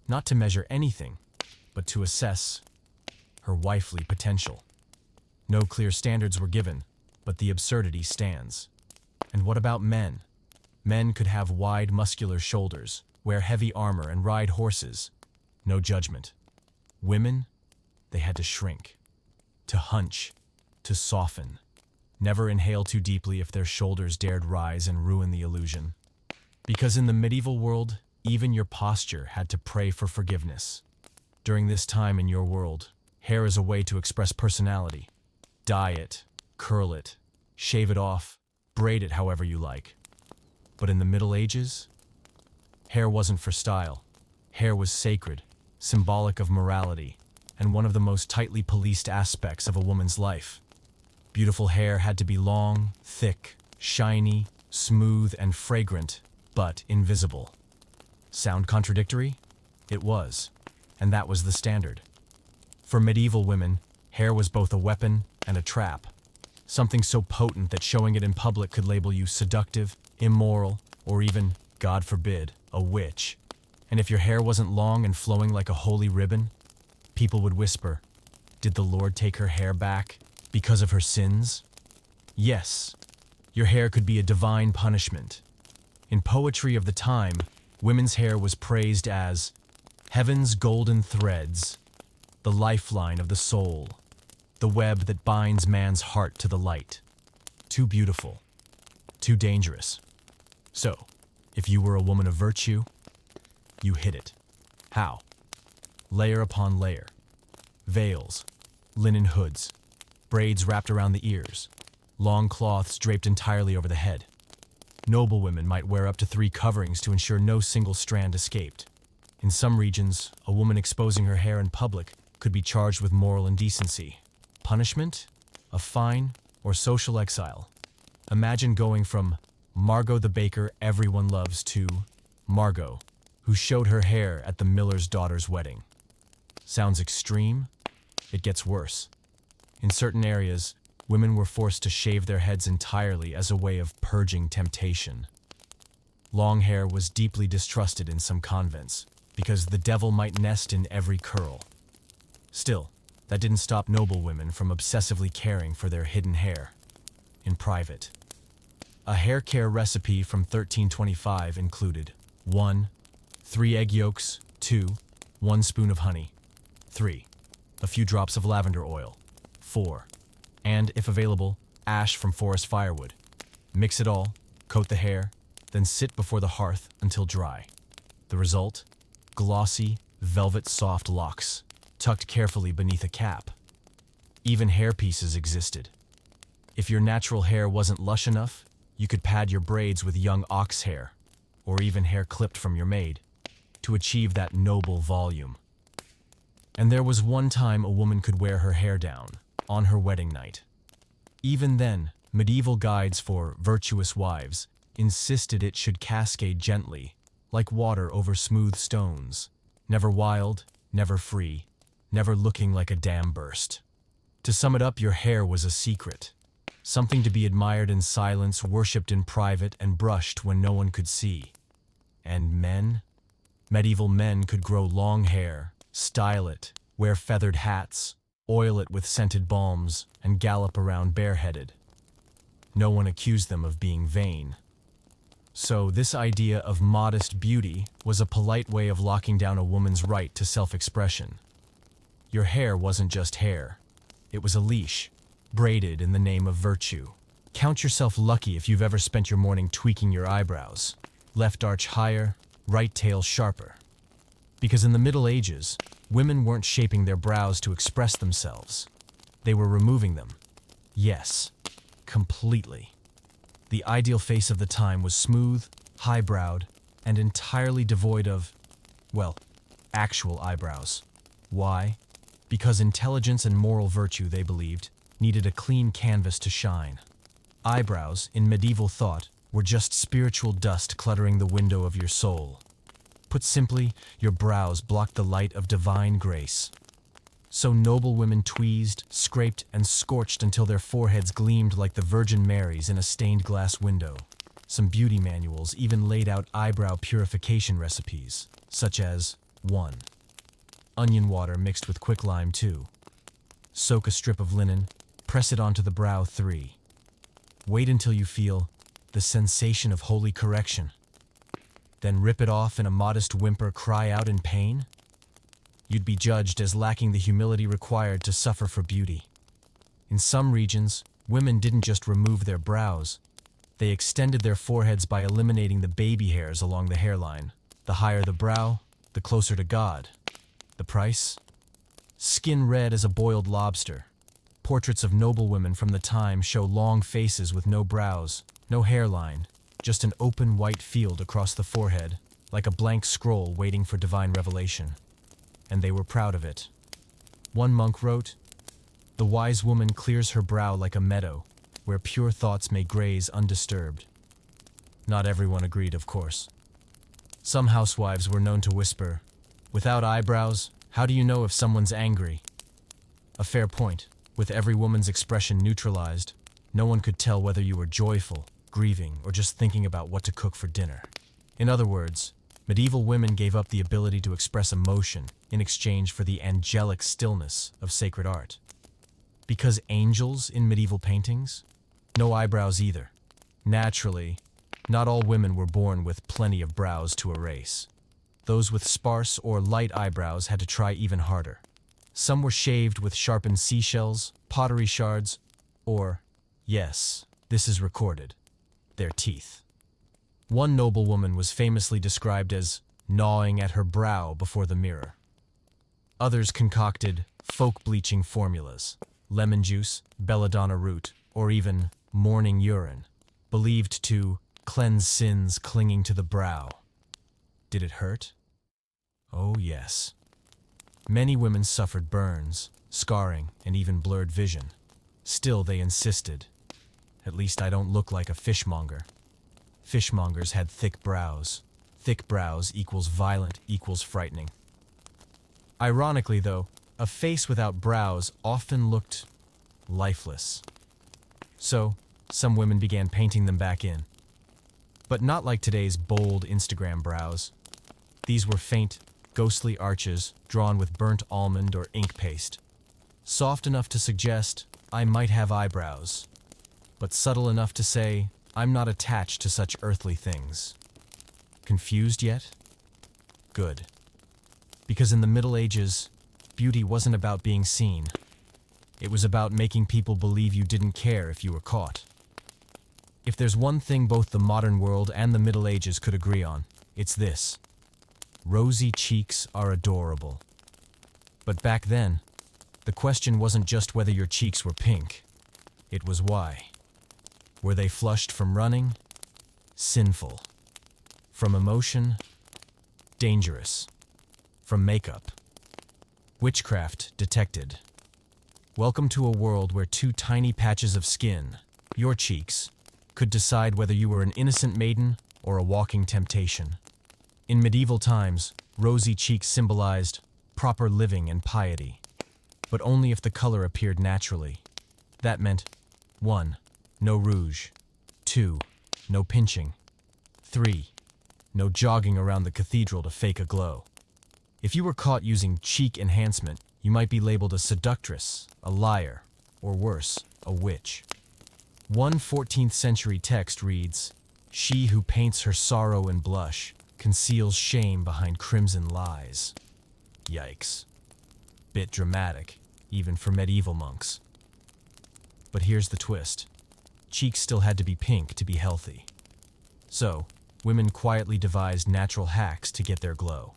not to measure anything, but to assess her wifely potential. No clear standards were given, but the absurdity stands. And what about men? Men could have wide, muscular shoulders, wear heavy armor, and ride horses. No judgment. Women? They had to shrink, to hunch, to soften. Never inhale too deeply if their shoulders dared rise and ruin the illusion. Because in the medieval world, even your posture had to pray for forgiveness. During this time in your world, hair is a way to express personality. Dye it, curl it, shave it off, braid it however you like. But in the Middle Ages, hair wasn't for style. Hair was sacred, symbolic of morality, and one of the most tightly policed aspects of a woman's life. Beautiful hair had to be long, thick, shiny, smooth, and fragrant, but invisible. Sound contradictory? It was, and that was the standard. For medieval women, hair was both a weapon and a trap, something so potent that showing it in public could label you seductive, immoral, or even, God forbid, a witch. And if your hair wasn't long and flowing like a holy ribbon, people would whisper, "Did the Lord take her hair back because of her sins?" Yes, your hair could be a divine punishment. In poetry of the time, women's hair was praised as heaven's golden threads, the lifeline of the soul, the web that binds man's heart to the light. Too beautiful, too dangerous. So, if you were a woman of virtue, you hid it. How? Layer upon layer. Veils, linen hoods, braids wrapped around the ears, long cloths draped entirely over the head. Noble women might wear up to 3 coverings to ensure no single strand escaped. In some regions, a woman exposing her hair in public could be charged with moral indecency. Punishment? A fine or social exile. Imagine going from Margot the baker everyone loves to Margot, who showed her hair at the miller's daughter's wedding. Sounds extreme? It gets worse. In certain areas, women were forced to shave their heads entirely as a way of purging temptation. Long hair was deeply distrusted in some convents, because the devil might nest in every curl. Still, that didn't stop noble women from obsessively caring for their hidden hair. In private. A hair care recipe from 1325 included 1. 3 egg yolks. 2. 1 spoon of honey. 3. A few drops of lavender oil. 4. And, if available, ash from forest firewood. Mix it all, coat the hair, then sit before the hearth until dry. The result? Glossy, velvet-soft locks, tucked carefully beneath a cap. Even hairpieces existed. If your natural hair wasn't lush enough, you could pad your braids with young ox hair, or even hair clipped from your maid, to achieve that noble volume. And there was one time a woman could wear her hair down, on her wedding night. Even then, medieval guides for virtuous wives insisted it should cascade gently, like water over smooth stones, never wild, never free, never looking like a dam burst. To sum it up, your hair was a secret, something to be admired in silence, worshipped in private, and brushed when no one could see. And men? Medieval men could grow long hair, style it, wear feathered hats, oil it with scented balms, and gallop around bareheaded. No one accused them of being vain. So this idea of modest beauty was a polite way of locking down a woman's right to self-expression. Your hair wasn't just hair. It was a leash, braided in the name of virtue. Count yourself lucky if you've ever spent your morning tweaking your eyebrows. Left arch higher, right tail sharper. Because in the Middle Ages, women weren't shaping their brows to express themselves. They were removing them. Yes, completely. The ideal face of the time was smooth, high-browed, and entirely devoid of, well, actual eyebrows. Why? Because intelligence and moral virtue, they believed, needed a clean canvas to shine. Eyebrows, in medieval thought, were just spiritual dust cluttering the window of your soul. Put simply, your brows blocked the light of divine grace. So noble women tweezed, scraped, and scorched until their foreheads gleamed like the Virgin Mary's in a stained glass window. Some beauty manuals even laid out eyebrow purification recipes, such as 1. Onion water mixed with quicklime. 2. Soak a strip of linen, press it onto the brow. 3. Wait until you feel the sensation of holy correction. Then rip it off in a modest whimper, cry out in pain? You'd be judged as lacking the humility required to suffer for beauty. In some regions, women didn't just remove their brows. They extended their foreheads by eliminating the baby hairs along the hairline. The higher the brow, the closer to God. The price? Skin red as a boiled lobster. Portraits of noble women from the time show long faces with no brows, no hairline, just an open white field across the forehead, like a blank scroll waiting for divine revelation. And they were proud of it. One monk wrote, "The wise woman clears her brow like a meadow, where pure thoughts may graze undisturbed." Not everyone agreed, of course. Some housewives were known to whisper, "Without eyebrows, how do you know if someone's angry?" A fair point. With every woman's expression neutralized, no one could tell whether you were joyful, grieving, or just thinking about what to cook for dinner. In other words, medieval women gave up the ability to express emotion in exchange for the angelic stillness of sacred art. Because angels in medieval paintings? No eyebrows either. Naturally, not all women were born with plenty of brows to erase. Those with sparse or light eyebrows had to try even harder. Some were shaved with sharpened seashells, pottery shards, or, yes, this is recorded, their teeth. One noblewoman was famously described as gnawing at her brow before the mirror. Others concocted folk bleaching formulas, lemon juice, belladonna root, or even morning urine, believed to cleanse sins clinging to the brow. Did it hurt? Oh, yes. Many women suffered burns, scarring, and even blurred vision. Still, they insisted. At least I don't look like a fishmonger. Fishmongers had thick brows. Thick brows equals violent equals frightening. Ironically, though, a face without brows often looked lifeless. So, some women began painting them back in. But not like today's bold Instagram brows. These were faint, ghostly arches drawn with burnt almond or ink paste. Soft enough to suggest, I might have eyebrows, but subtle enough to say, I'm not attached to such earthly things. Confused yet? Good. Because in the Middle Ages, beauty wasn't about being seen. It was about making people believe you didn't care if you were caught. If there's one thing both the modern world and the Middle Ages could agree on, it's this. Rosy cheeks are adorable. But back then, the question wasn't just whether your cheeks were pink. It was why. Were they flushed from running? Sinful. From emotion? Dangerous. From makeup? Witchcraft detected. Welcome to a world where two tiny patches of skin, your cheeks, could decide whether you were an innocent maiden or a walking temptation. In medieval times, rosy cheeks symbolized proper living and piety, but only if the color appeared naturally. That meant 1. No rouge. 2. No pinching. 3. No jogging around the cathedral to fake a glow. If you were caught using cheek enhancement, you might be labeled a seductress, a liar, or worse, a witch. One 14th century text reads, "She who paints her sorrow and blush conceals shame behind crimson lies." Yikes. Bit dramatic, even for medieval monks. But here's the twist. Cheeks still had to be pink to be healthy. So, women quietly devised natural hacks to get their glow.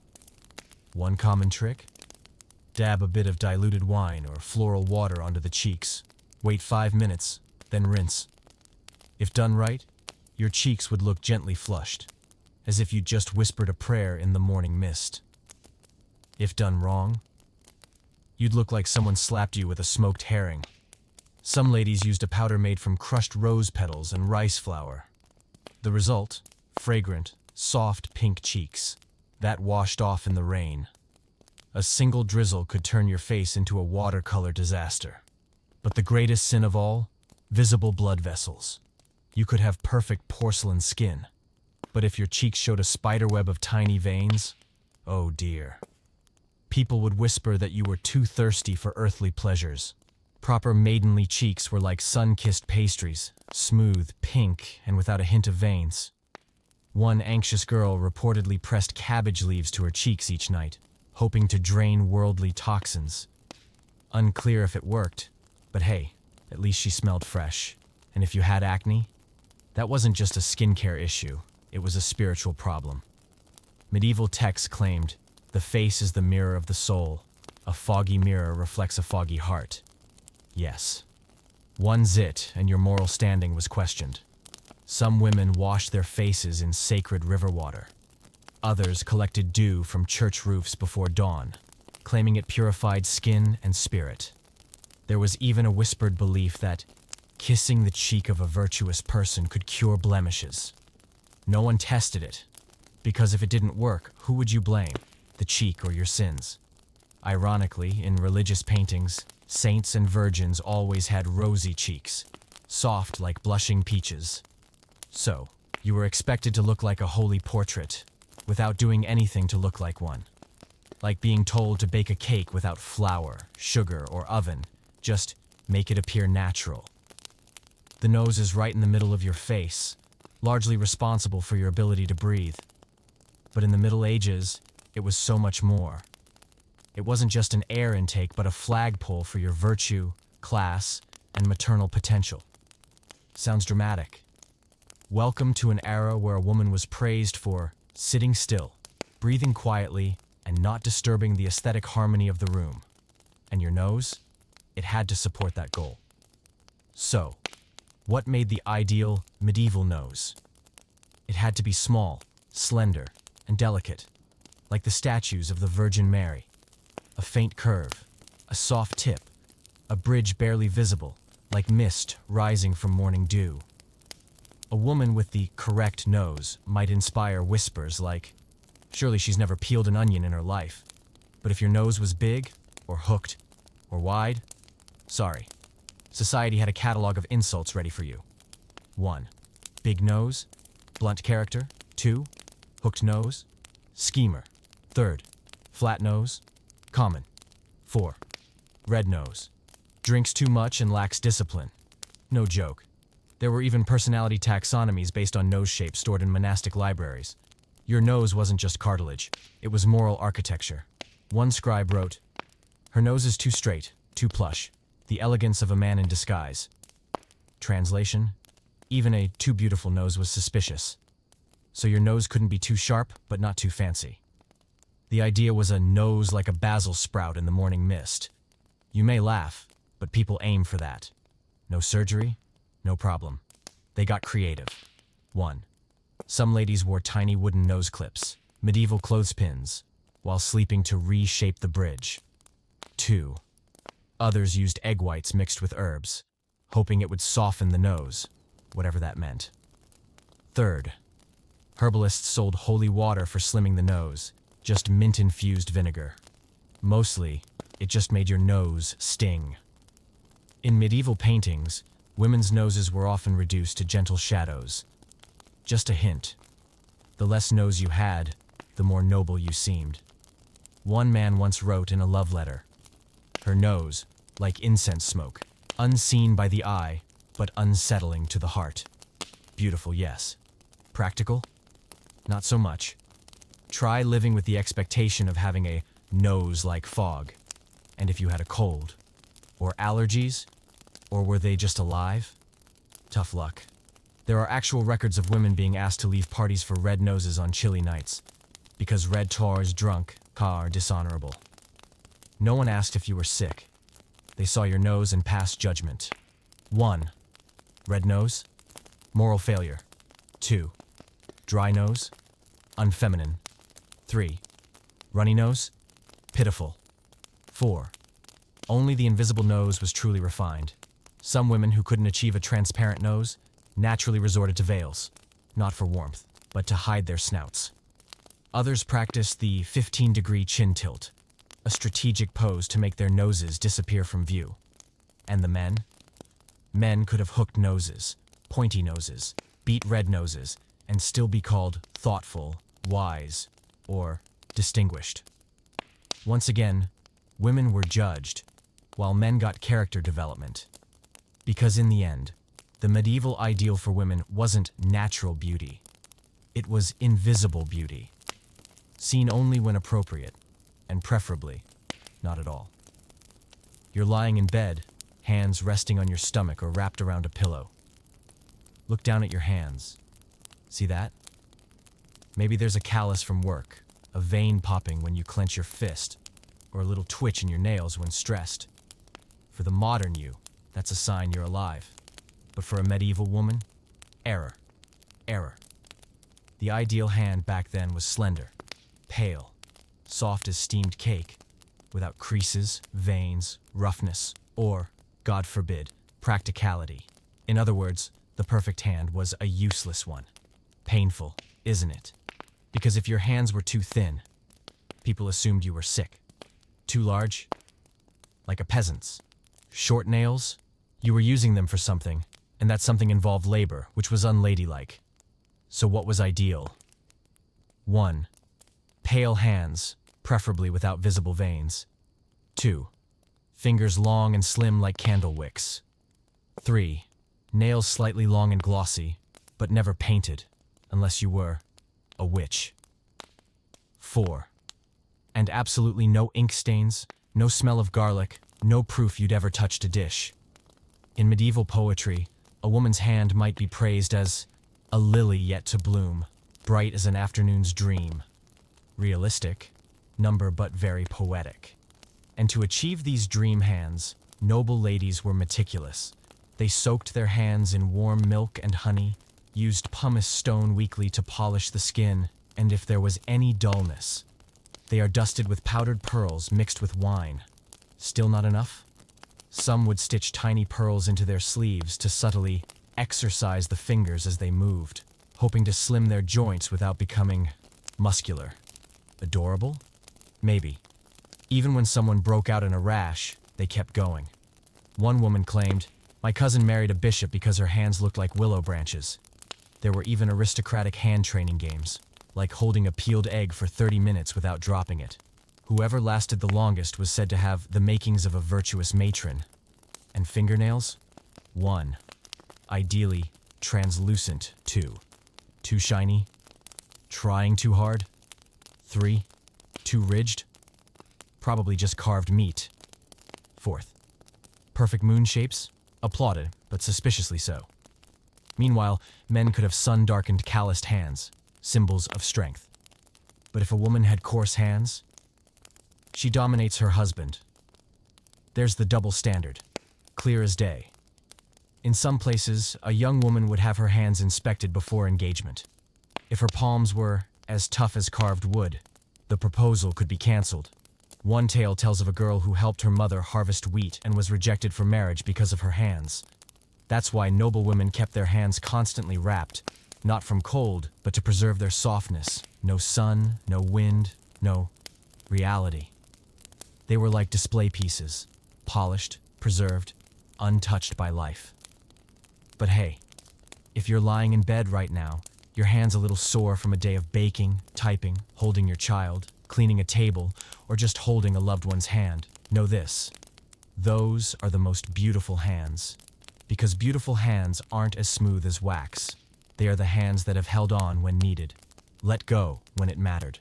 One common trick? Dab a bit of diluted wine or floral water onto the cheeks. Wait 5 minutes, then rinse. If done right, your cheeks would look gently flushed, as if you just whispered a prayer in the morning mist. If done wrong, You'd look like someone slapped you with a smoked herring. Some ladies used a powder made from crushed rose petals and rice flour. The result? Fragrant, soft pink cheeks that washed off in the rain. A single drizzle could turn your face into a watercolor disaster. But the greatest sin of all? Visible blood vessels. You could have perfect porcelain skin, but if your cheeks showed a spiderweb of tiny veins, oh dear. People would whisper that you were too thirsty for earthly pleasures. Proper maidenly cheeks were like sun-kissed pastries, smooth, pink, and without a hint of veins. One anxious girl reportedly pressed cabbage leaves to her cheeks each night, hoping to drain worldly toxins. Unclear if it worked, but hey, at least she smelled fresh. And if you had acne, that wasn't just a skincare issue, it was a spiritual problem. Medieval texts claimed, "The face is the mirror of the soul. A foggy mirror reflects a foggy heart." Yes. One zit and your moral standing was questioned. Some women washed their faces in sacred river water. Others collected dew from church roofs before dawn, claiming it purified skin and spirit. There was even a whispered belief that kissing the cheek of a virtuous person could cure blemishes. No one tested it, because if it didn't work, who would you blame, the cheek or your sins? Ironically, in religious paintings, saints and virgins always had rosy cheeks, soft like blushing peaches. So, you were expected to look like a holy portrait, without doing anything to look like one. Like being told to bake a cake without flour, sugar, or oven, just make it appear natural. The nose is right in the middle of your face, largely responsible for your ability to breathe. But in the Middle Ages, it was so much more. It wasn't just an air intake, but a flagpole for your virtue, class, and maternal potential. Sounds dramatic. Welcome to an era where a woman was praised for sitting still, breathing quietly, and not disturbing the aesthetic harmony of the room. And your nose? It had to support that goal. So, what made the ideal medieval nose? It had to be small, slender, and delicate, like the statues of the Virgin Mary. A faint curve, a soft tip, a bridge barely visible, like mist rising from morning dew. A woman with the correct nose might inspire whispers like, "Surely she's never peeled an onion in her life." But if your nose was big, or hooked, or wide, sorry. Society had a catalog of insults ready for you. 1. Big nose, blunt character. 2. Hooked nose, schemer. 3. Flat nose, common. 4. Red nose, drinks too much and lacks discipline. No joke. There were even personality taxonomies based on nose shape stored in monastic libraries. Your nose wasn't just cartilage, it was moral architecture. One scribe wrote, "Her nose is too straight, too plush, the elegance of a man in disguise." Translation: even a too beautiful nose was suspicious. So your nose couldn't be too sharp, but not too fancy. The idea was a nose like a basil sprout in the morning mist. You may laugh, but people aim for that. No surgery? No problem. They got creative. 1. Some ladies wore tiny wooden nose clips, medieval clothespins, while sleeping to reshape the bridge. 2. Others used egg whites mixed with herbs, hoping it would soften the nose, whatever that meant. 3. Herbalists sold holy water for slimming the nose, just mint-infused vinegar. Mostly, it just made your nose sting. In medieval paintings, women's noses were often reduced to gentle shadows. Just a hint. The less nose you had, the more noble you seemed. One man once wrote in a love letter, "Her nose, like incense smoke, unseen by the eye, but unsettling to the heart." Beautiful, yes. Practical? Not so much. Try living with the expectation of having a nose like fog. And if you had a cold, or allergies, or were they just alive? Tough luck. There are actual records of women being asked to leave parties for red noses on chilly nights, because red tours drunk, are dishonorable. No one asked if you were sick. They saw your nose and passed judgment. 1. Red nose, moral failure. 2. Dry nose, unfeminine. 3. Runny nose, pitiful. 4. Only the invisible nose was truly refined. Some women who couldn't achieve a transparent nose naturally resorted to veils, not for warmth, but to hide their snouts. Others practiced the 15-degree chin tilt, a strategic pose to make their noses disappear from view. And the men? Men could have hooked noses, pointy noses, beet red noses, and still be called thoughtful, wise, or distinguished. Once again, women were judged, while men got character development. Because in the end, the medieval ideal for women wasn't natural beauty. It was invisible beauty, seen only when appropriate, and preferably not at all. You're lying in bed, hands resting on your stomach or wrapped around a pillow. Look down at your hands. See that? Maybe there's a callus from work, a vein popping when you clench your fist, or a little twitch in your nails when stressed. For the modern you, that's a sign you're alive. But for a medieval woman, error. Error. The ideal hand back then was slender, pale, soft as steamed cake, without creases, veins, roughness, or, God forbid, practicality. In other words, the perfect hand was a useless one. Painful, isn't it? Because if your hands were too thin, people assumed you were sick. Too large? Like a peasant's. Short nails? You were using them for something, and that something involved labor, which was unladylike. So what was ideal? 1. Pale hands, preferably without visible veins. 2. Fingers long and slim like candle wicks. 3. Nails slightly long and glossy, but never painted, unless you were a witch. 4. And absolutely no ink stains, no smell of garlic, no proof you'd ever touched a dish. In medieval poetry, a woman's hand might be praised as a lily yet to bloom, bright as an afternoon's dream. Realistic, number but very poetic. And to achieve these dream hands, noble ladies were meticulous. They soaked their hands in warm milk and honey, used pumice stone weekly to polish the skin, and if there was any dullness, they are dusted with powdered pearls mixed with wine. Still not enough? Some would stitch tiny pearls into their sleeves to subtly exercise the fingers as they moved, hoping to slim their joints without becoming muscular. Adorable? Maybe. Even when someone broke out in a rash, they kept going. One woman claimed, "My cousin married a bishop because her hands looked like willow branches." There were even aristocratic hand training games, like holding a peeled egg for 30 minutes without dropping it. Whoever lasted the longest was said to have the makings of a virtuous matron. And fingernails? 1. Ideally, translucent. 2. Too shiny? Trying too hard? 3. Too ridged? Probably just carved meat. 4th. Perfect moon shapes? Applauded, but suspiciously so. Meanwhile, men could have sun-darkened calloused hands, symbols of strength. But if a woman had coarse hands, she dominates her husband. There's the double standard, clear as day. In some places, a young woman would have her hands inspected before engagement. If her palms were as tough as carved wood, the proposal could be cancelled. One tale tells of a girl who helped her mother harvest wheat and was rejected for marriage because of her hands. That's why noble women kept their hands constantly wrapped, not from cold, but to preserve their softness. No sun, no wind, no reality. They were like display pieces, polished, preserved, untouched by life. But hey, if you're lying in bed right now, your hand's a little sore from a day of baking, typing, holding your child, cleaning a table, or just holding a loved one's hand, know this: those are the most beautiful hands. Because beautiful hands aren't as smooth as wax. They are the hands that have held on when needed, let go when it mattered,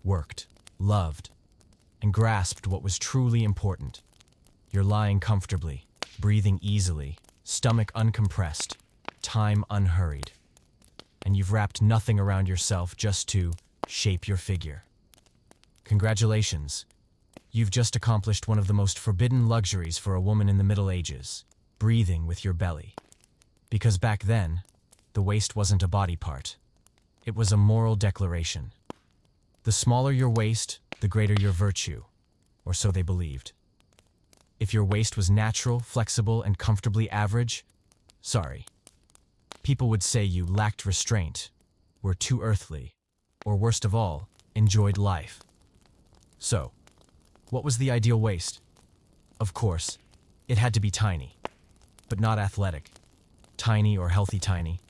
worked, loved, and grasped what was truly important. You're lying comfortably, breathing easily, stomach uncompressed, time unhurried. And you've wrapped nothing around yourself just to shape your figure. Congratulations. You've just accomplished one of the most forbidden luxuries for a woman in the Middle Ages, breathing with your belly. Because back then, the waist wasn't a body part. It was a moral declaration. The smaller your waist, the greater your virtue, or so they believed. If your waist was natural, flexible, and comfortably average, sorry. People would say you lacked restraint, were too earthly, or worst of all, enjoyed life. So, what was the ideal waist? Of course, it had to be tiny, but not athletic. Tiny or healthy tiny.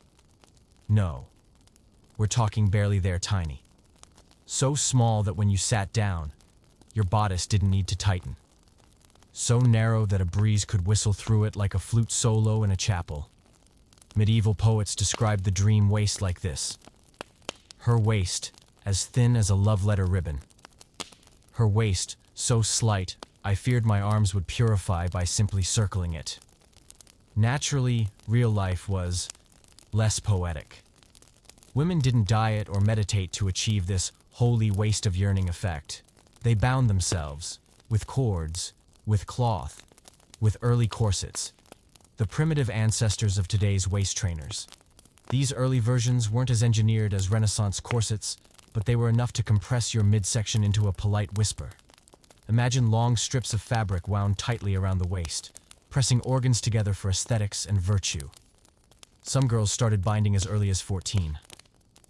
No, we're talking barely there tiny. So small that when you sat down, your bodice didn't need to tighten. So narrow that a breeze could whistle through it like a flute solo in a chapel. Medieval poets described the dream waist like this. Her waist, as thin as a love letter ribbon. Her waist, so slight, I feared my arms would purify by simply circling it. Naturally, real life was less poetic. Women didn't diet or meditate to achieve this holy waste of yearning effect. They bound themselves, with cords, with cloth, with early corsets. The primitive ancestors of today's waist trainers. These early versions weren't as engineered as Renaissance corsets, but they were enough to compress your midsection into a polite whisper. Imagine long strips of fabric wound tightly around the waist, pressing organs together for aesthetics and virtue. Some girls started binding as early as 14.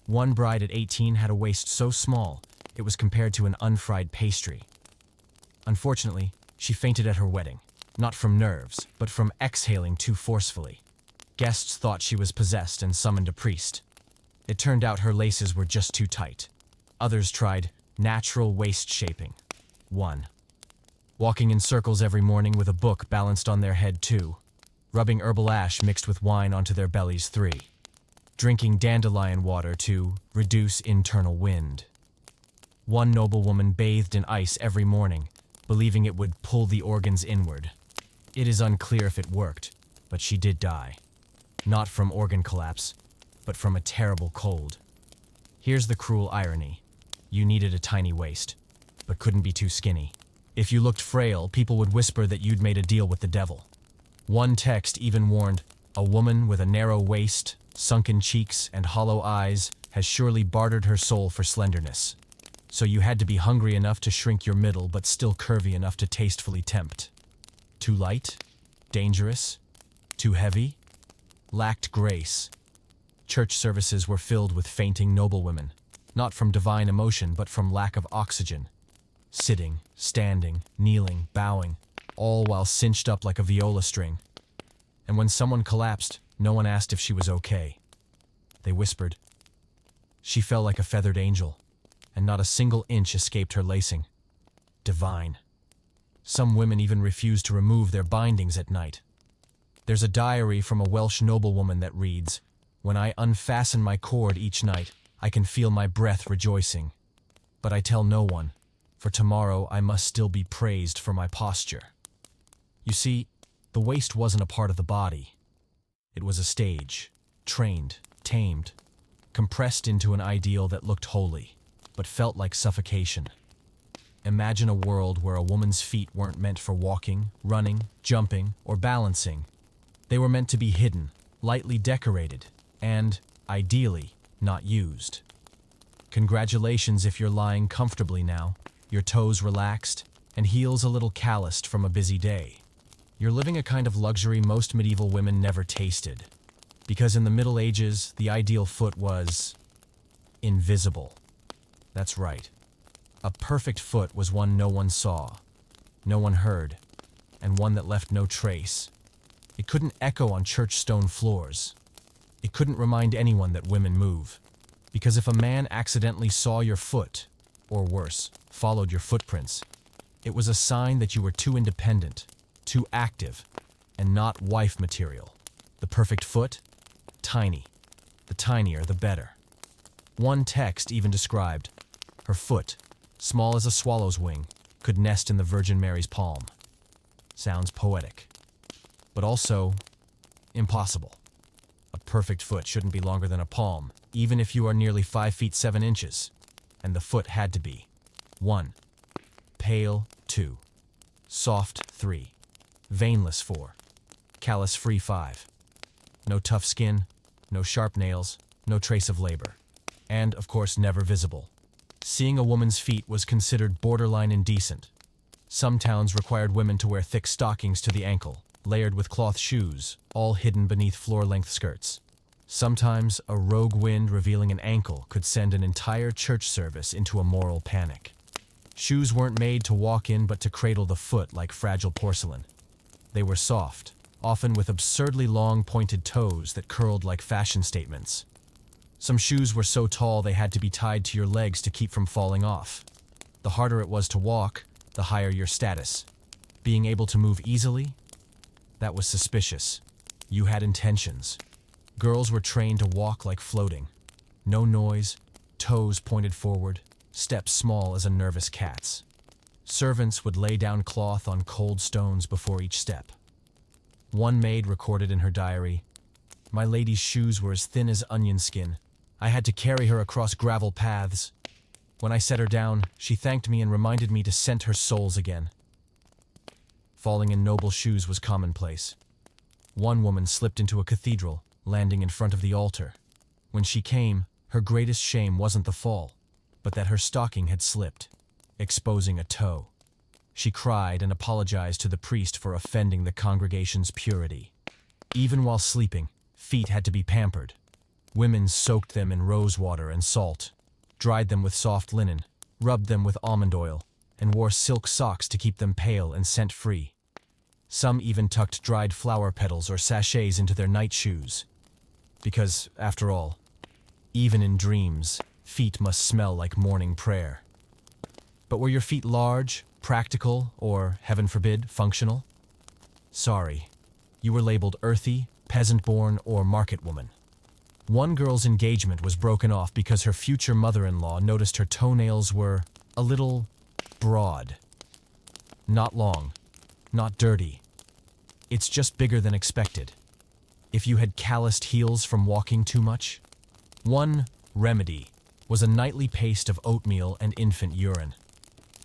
One bride at 18 had a waist so small, it was compared to an unfried pastry. Unfortunately, she fainted at her wedding, not from nerves, but from exhaling too forcefully. Guests thought she was possessed and summoned a priest. It turned out her laces were just too tight. Others tried natural waist shaping. 1. Walking in circles every morning with a book balanced on their head. 2. Rubbing herbal ash mixed with wine onto their bellies. 3. Drinking dandelion water to reduce internal wind. One noblewoman bathed in ice every morning, believing it would pull the organs inward. It is unclear if it worked, but she did die. Not from organ collapse, but from a terrible cold. Here's the cruel irony. You needed a tiny waist, but couldn't be too skinny. If you looked frail, people would whisper that you'd made a deal with the devil. One text even warned, "A woman with a narrow waist, sunken cheeks, and hollow eyes has surely bartered her soul for slenderness." So you had to be hungry enough to shrink your middle, but still curvy enough to tastefully tempt. Too light? Dangerous? Too heavy? Lacked grace. Church services were filled with fainting noblewomen, not from divine emotion, but from lack of oxygen. Sitting, standing, kneeling, bowing, all while cinched up like a viola string. And when someone collapsed, no one asked if she was okay. They whispered. She fell like a feathered angel, and not a single inch escaped her lacing. Divine. Some women even refused to remove their bindings at night. There's a diary from a Welsh noblewoman that reads, "When I unfasten my cord each night, I can feel my breath rejoicing. But I tell no one, for tomorrow I must still be praised for my posture." You see, the waist wasn't a part of the body. It was a stage, trained, tamed, compressed into an ideal that looked holy, but felt like suffocation. Imagine a world where a woman's feet weren't meant for walking, running, jumping, or balancing. They were meant to be hidden, lightly decorated, and, ideally, not used. Congratulations if you're lying comfortably now, your toes relaxed, and heels a little calloused from a busy day. You're living a kind of luxury most medieval women never tasted. Because in the Middle Ages, the ideal foot was invisible. That's right. A perfect foot was one no one saw, no one heard, and one that left no trace. It couldn't echo on church stone floors. It couldn't remind anyone that women move. Because if a man accidentally saw your foot, or worse, followed your footprints, it was a sign that you were too independent, too active, and not wife material. The perfect foot? Tiny. The tinier, the better. One text even described, her foot, small as a swallow's wing, could nest in the Virgin Mary's palm. Sounds poetic, but also impossible. A perfect foot shouldn't be longer than a palm, even if you are nearly 5 feet 7 inches. And the foot had to be 1. Pale 2. Soft 3. Veinless 4. Callus-free 5. No tough skin, no sharp nails, no trace of labor. And, of course, never visible. Seeing a woman's feet was considered borderline indecent. Some towns required women to wear thick stockings to the ankle, layered with cloth shoes, all hidden beneath floor-length skirts. Sometimes, a rogue wind revealing an ankle could send an entire church service into a moral panic. Shoes weren't made to walk in but to cradle the foot like fragile porcelain. They were soft, often with absurdly long pointed toes that curled like fashion statements. Some shoes were so tall they had to be tied to your legs to keep from falling off. The harder it was to walk, the higher your status. Being able to move easily? That was suspicious. You had intentions. Girls were trained to walk like floating. No noise, toes pointed forward, steps small as a nervous cat's. Servants would lay down cloth on cold stones before each step. One maid recorded in her diary, "My lady's shoes were as thin as onion skin. I had to carry her across gravel paths. When I set her down, she thanked me and reminded me to scent her soles again." Falling in noble shoes was commonplace. One woman slipped into a cathedral, landing in front of the altar. When she came, her greatest shame wasn't the fall, but that her stocking had slipped, exposing a toe. She cried and apologized to the priest for offending the congregation's purity. Even while sleeping, feet had to be pampered. Women soaked them in rose water and salt, dried them with soft linen, rubbed them with almond oil, and wore silk socks to keep them pale and scent-free. Some even tucked dried flower petals or sachets into their night shoes. Because, after all, even in dreams, feet must smell like morning prayer. But were your feet large, practical, or, heaven forbid, functional? Sorry, you were labeled earthy, peasant-born, or market woman. One girl's engagement was broken off because her future mother-in-law noticed her toenails were a little broad. Not long, not dirty. It's just bigger than expected. If you had calloused heels from walking too much. One remedy was a nightly paste of oatmeal and infant urine.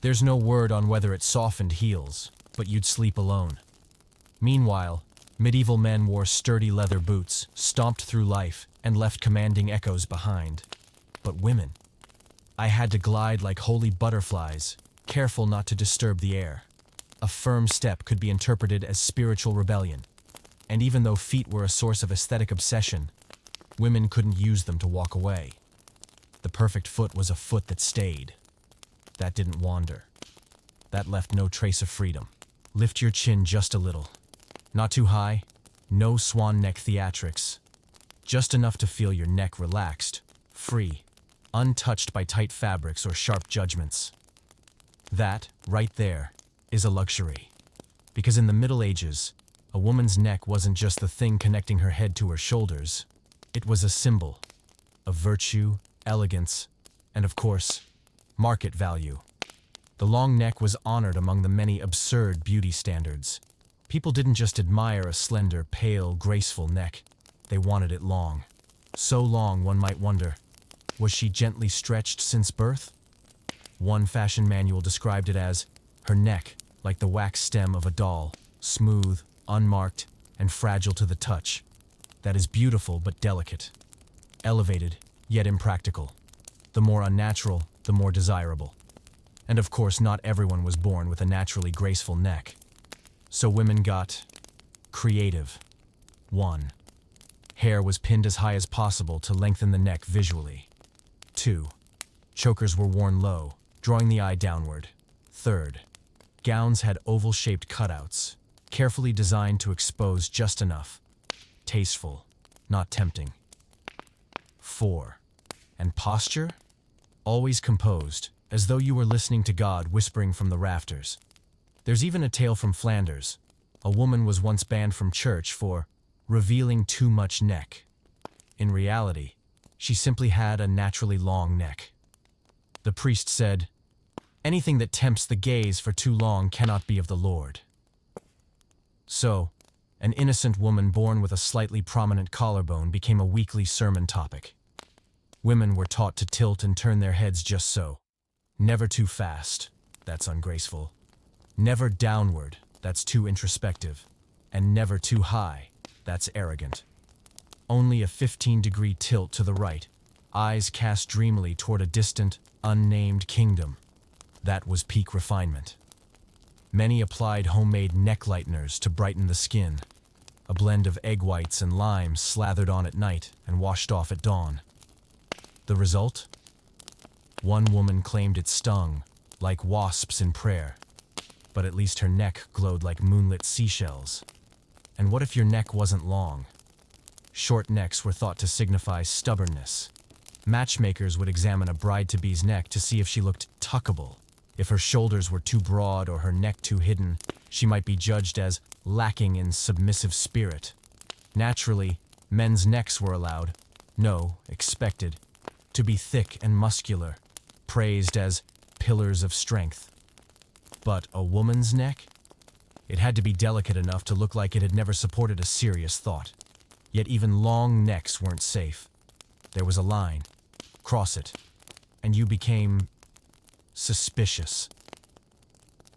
There's no word on whether it softened heels, but you'd sleep alone. Meanwhile, medieval men wore sturdy leather boots, stomped through life, and left commanding echoes behind. But women? I had to glide like holy butterflies, careful not to disturb the air. A firm step could be interpreted as spiritual rebellion. And even though feet were a source of aesthetic obsession, women couldn't use them to walk away. The perfect foot was a foot that stayed. That didn't wander. That left no trace of freedom. Lift your chin just a little. Not too high, no swan neck theatrics. Just enough to feel your neck relaxed, free, untouched by tight fabrics or sharp judgments. That, right there, is a luxury. Because in the Middle Ages, a woman's neck wasn't just the thing connecting her head to her shoulders. It was a symbol of virtue, elegance, and of course, market value. The long neck was honored among the many absurd beauty standards. People didn't just admire a slender, pale, graceful neck. They wanted it long. So long, one might wonder, was she gently stretched since birth? One fashion manual described it as her neck, like the wax stem of a doll, smooth, unmarked, and fragile to the touch. That is beautiful but delicate. Elevated, yet impractical. The more unnatural, the more desirable. And of course, not everyone was born with a naturally graceful neck. So women got creative. 1. Hair was pinned as high as possible to lengthen the neck visually. 2. Chokers were worn low, drawing the eye downward. 3. Gowns had oval-shaped cutouts, carefully designed to expose just enough. Tasteful, not tempting. 4. And posture? Always composed, as though you were listening to God whispering from the rafters. There's even a tale from Flanders. A woman was once banned from church for revealing too much neck. In reality, she simply had a naturally long neck. The priest said, "Anything that tempts the gaze for too long cannot be of the Lord." So, an innocent woman born with a slightly prominent collarbone became a weekly sermon topic. Women were taught to tilt and turn their heads just so. Never too fast, that's ungraceful. Never downward, that's too introspective. And never too high, that's arrogant. Only a 15-degree tilt to the right, eyes cast dreamily toward a distant, unnamed kingdom. That was peak refinement. Many applied homemade neck lighteners to brighten the skin, a blend of egg whites and lime slathered on at night and washed off at dawn. The result? One woman claimed it stung, like wasps in prayer, but at least her neck glowed like moonlit seashells. And what if your neck wasn't long? Short necks were thought to signify stubbornness. Matchmakers would examine a bride-to-be's neck to see if she looked tuckable. If her shoulders were too broad or her neck too hidden, she might be judged as lacking in submissive spirit. Naturally, men's necks were allowed, no, expected, to be thick and muscular, praised as pillars of strength. But a woman's neck? It had to be delicate enough to look like it had never supported a serious thought. Yet even long necks weren't safe. There was a line. Cross it, and you became suspicious.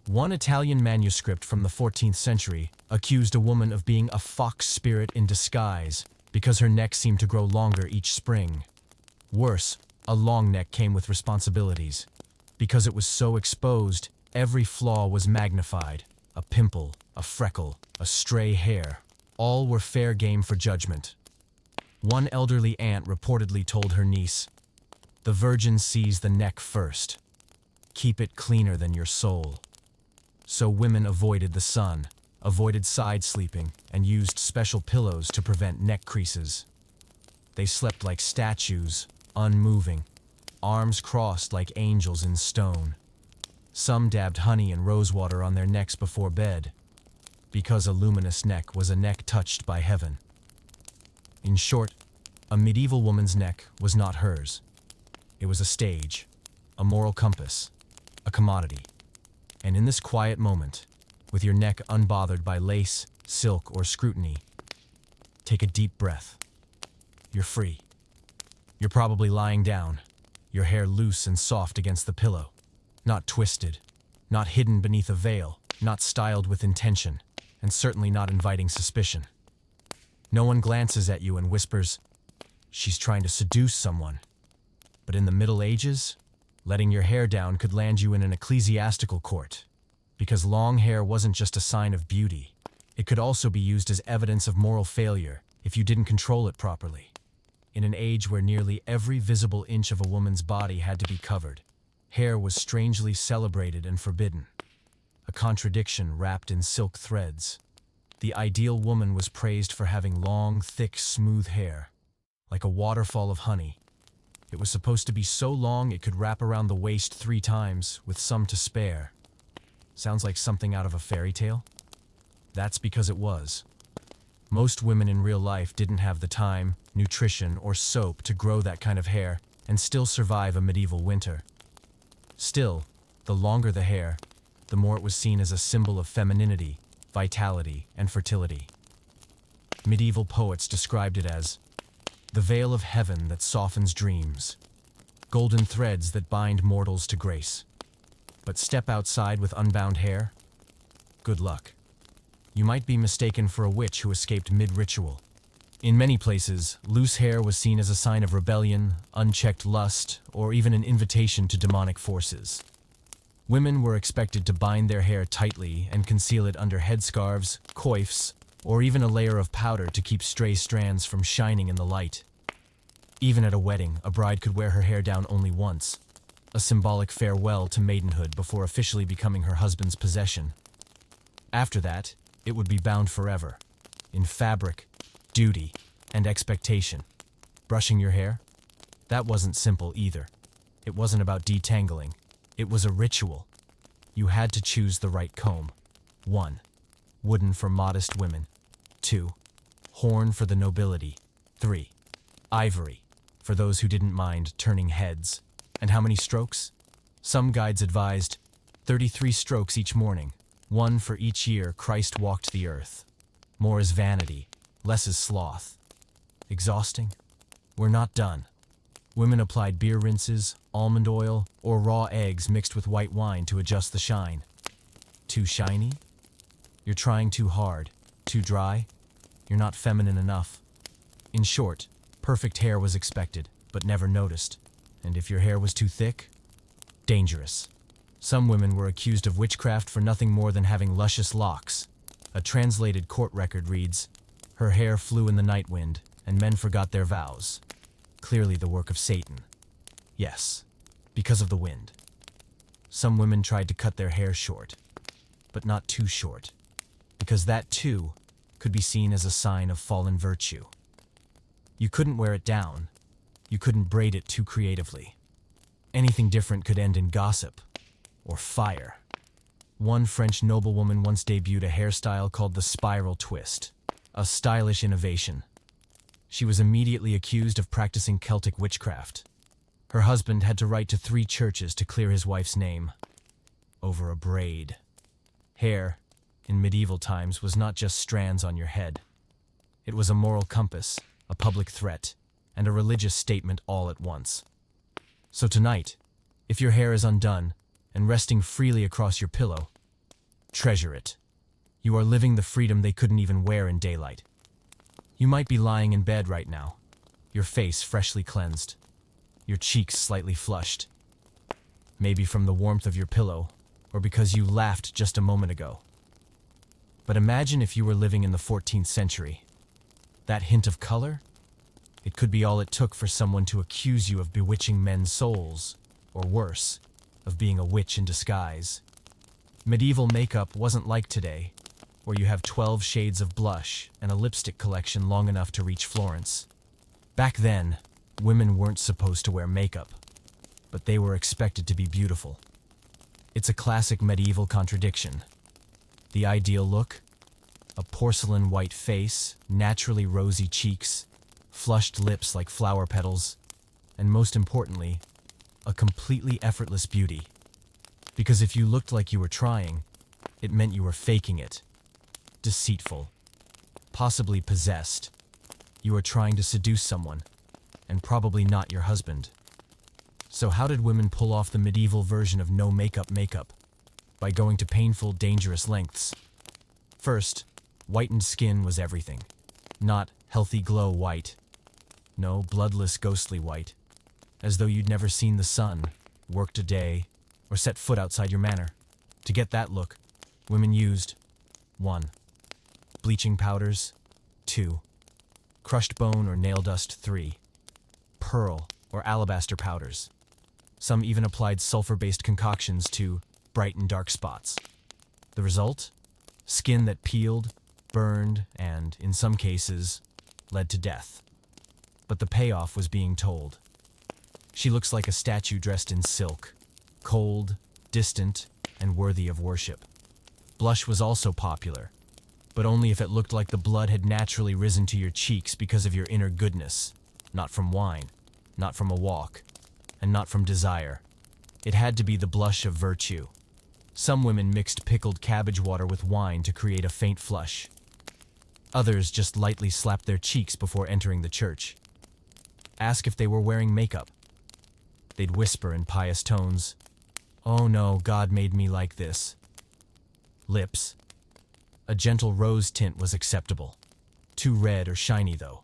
One Italian manuscript from the 14th century accused a woman of being a fox spirit in disguise because her neck seemed to grow longer each spring. Worse, a long neck came with responsibilities. Because it was so exposed, every flaw was magnified. A pimple, a freckle, a stray hair. All were fair game for judgment. One elderly aunt reportedly told her niece, "The virgin sees the neck first. Keep it cleaner than your soul." So women avoided the sun, avoided side sleeping, and used special pillows to prevent neck creases. They slept like statues, unmoving, arms crossed like angels in stone. Some dabbed honey and rosewater on their necks before bed, because a luminous neck was a neck touched by heaven. In short, a medieval woman's neck was not hers. It was a stage, a moral compass, a commodity. And in this quiet moment, with your neck unbothered by lace, silk, or scrutiny, take a deep breath. You're free. You're probably lying down, your hair loose and soft against the pillow. Not twisted, not hidden beneath a veil, not styled with intention, and certainly not inviting suspicion. No one glances at you and whispers, "She's trying to seduce someone." But in the Middle Ages, letting your hair down could land you in an ecclesiastical court, because long hair wasn't just a sign of beauty. It could also be used as evidence of moral failure if you didn't control it properly. In an age where nearly every visible inch of a woman's body had to be covered, hair was strangely celebrated and forbidden. A contradiction wrapped in silk threads. The ideal woman was praised for having long, thick, smooth hair, like a waterfall of honey. It was supposed to be so long it could wrap around the waist 3 times, with some to spare. Sounds like something out of a fairy tale? That's because it was. Most women in real life didn't have the time, nutrition, or soap to grow that kind of hair and still survive a medieval winter. Still, the longer the hair, the more it was seen as a symbol of femininity, vitality, and fertility. Medieval poets described it as the veil of heaven that softens dreams, golden threads that bind mortals to grace. But step outside with unbound hair? Good luck. You might be mistaken for a witch who escaped mid-ritual. In many places, loose hair was seen as a sign of rebellion, unchecked lust, or even an invitation to demonic forces. Women were expected to bind their hair tightly and conceal it under headscarves, coifs, or even a layer of powder to keep stray strands from shining in the light. Even at a wedding, a bride could wear her hair down only once, a symbolic farewell to maidenhood before officially becoming her husband's possession. After that, it would be bound forever, in fabric, duty, and expectation. Brushing your hair? That wasn't simple either. It wasn't about detangling. It was a ritual. You had to choose the right comb. 1. Wooden for modest women. 2. Horn for the nobility. 3. Ivory, for those who didn't mind turning heads. And how many strokes? Some guides advised 33 strokes each morning, 1 for each year Christ walked the earth. More is vanity, less is sloth. Exhausting? We're not done. Women applied beer rinses, almond oil, or raw eggs mixed with white wine to adjust the shine. Too shiny? You're trying too hard. Too dry? You're not feminine enough. In short, perfect hair was expected, but never noticed. And if your hair was too thick? Dangerous. Some women were accused of witchcraft for nothing more than having luscious locks. A translated court record reads, "Her hair flew in the night wind, and men forgot their vows." Clearly the work of Satan. Yes, because of the wind. Some women tried to cut their hair short, but not too short, because that too could be seen as a sign of fallen virtue. You couldn't wear it down. You couldn't braid it too creatively. Anything different could end in gossip or fire. One French noblewoman once debuted a hairstyle called the spiral twist, a stylish innovation. She was immediately accused of practicing Celtic witchcraft. Her husband had to write to 3 churches to clear his wife's name over a braid. Hair, in medieval times, was not just strands on your head. It was a moral compass, a public threat, and a religious statement all at once. So tonight, if your hair is undone and resting freely across your pillow, treasure it. You are living the freedom they couldn't even wear in daylight. You might be lying in bed right now, your face freshly cleansed, your cheeks slightly flushed, maybe from the warmth of your pillow or because you laughed just a moment ago. But imagine if you were living in the 14th century. That hint of color? It could be all it took for someone to accuse you of bewitching men's souls, or worse, of being a witch in disguise. Medieval makeup wasn't like today, where you have 12 shades of blush and a lipstick collection long enough to reach Florence. Back then, women weren't supposed to wear makeup, but they were expected to be beautiful. It's a classic medieval contradiction. The ideal look? A porcelain white face, naturally rosy cheeks, flushed lips like flower petals, and most importantly, a completely effortless beauty. Because if you looked like you were trying, it meant you were faking it. Deceitful. Possibly possessed. You are trying to seduce someone, and probably not your husband. So how did women pull off the medieval version of no makeup? By going to painful, dangerous lengths. First, whitened skin was everything. Not healthy glow white. No, bloodless, ghostly white. As though you'd never seen the sun, worked a day, or set foot outside your manor. To get that look, women used 1. Bleaching powders. 2. Crushed bone or nail dust. 3. Pearl or alabaster powders. Some even applied sulfur-based concoctions to brighten dark spots. The result? Skin that peeled, burned, and, in some cases, led to death. But the payoff was being told. She looks like a statue dressed in silk, cold, distant, and worthy of worship. Blush was also popular, but only if it looked like the blood had naturally risen to your cheeks because of your inner goodness, not from wine, not from a walk, and not from desire. It had to be the blush of virtue. Some women mixed pickled cabbage water with wine to create a faint flush. Others just lightly slapped their cheeks before entering the church. Ask if they were wearing makeup. They'd whisper in pious tones, "Oh no, God made me like this." Lips. A gentle rose tint was acceptable. Too red or shiny, though,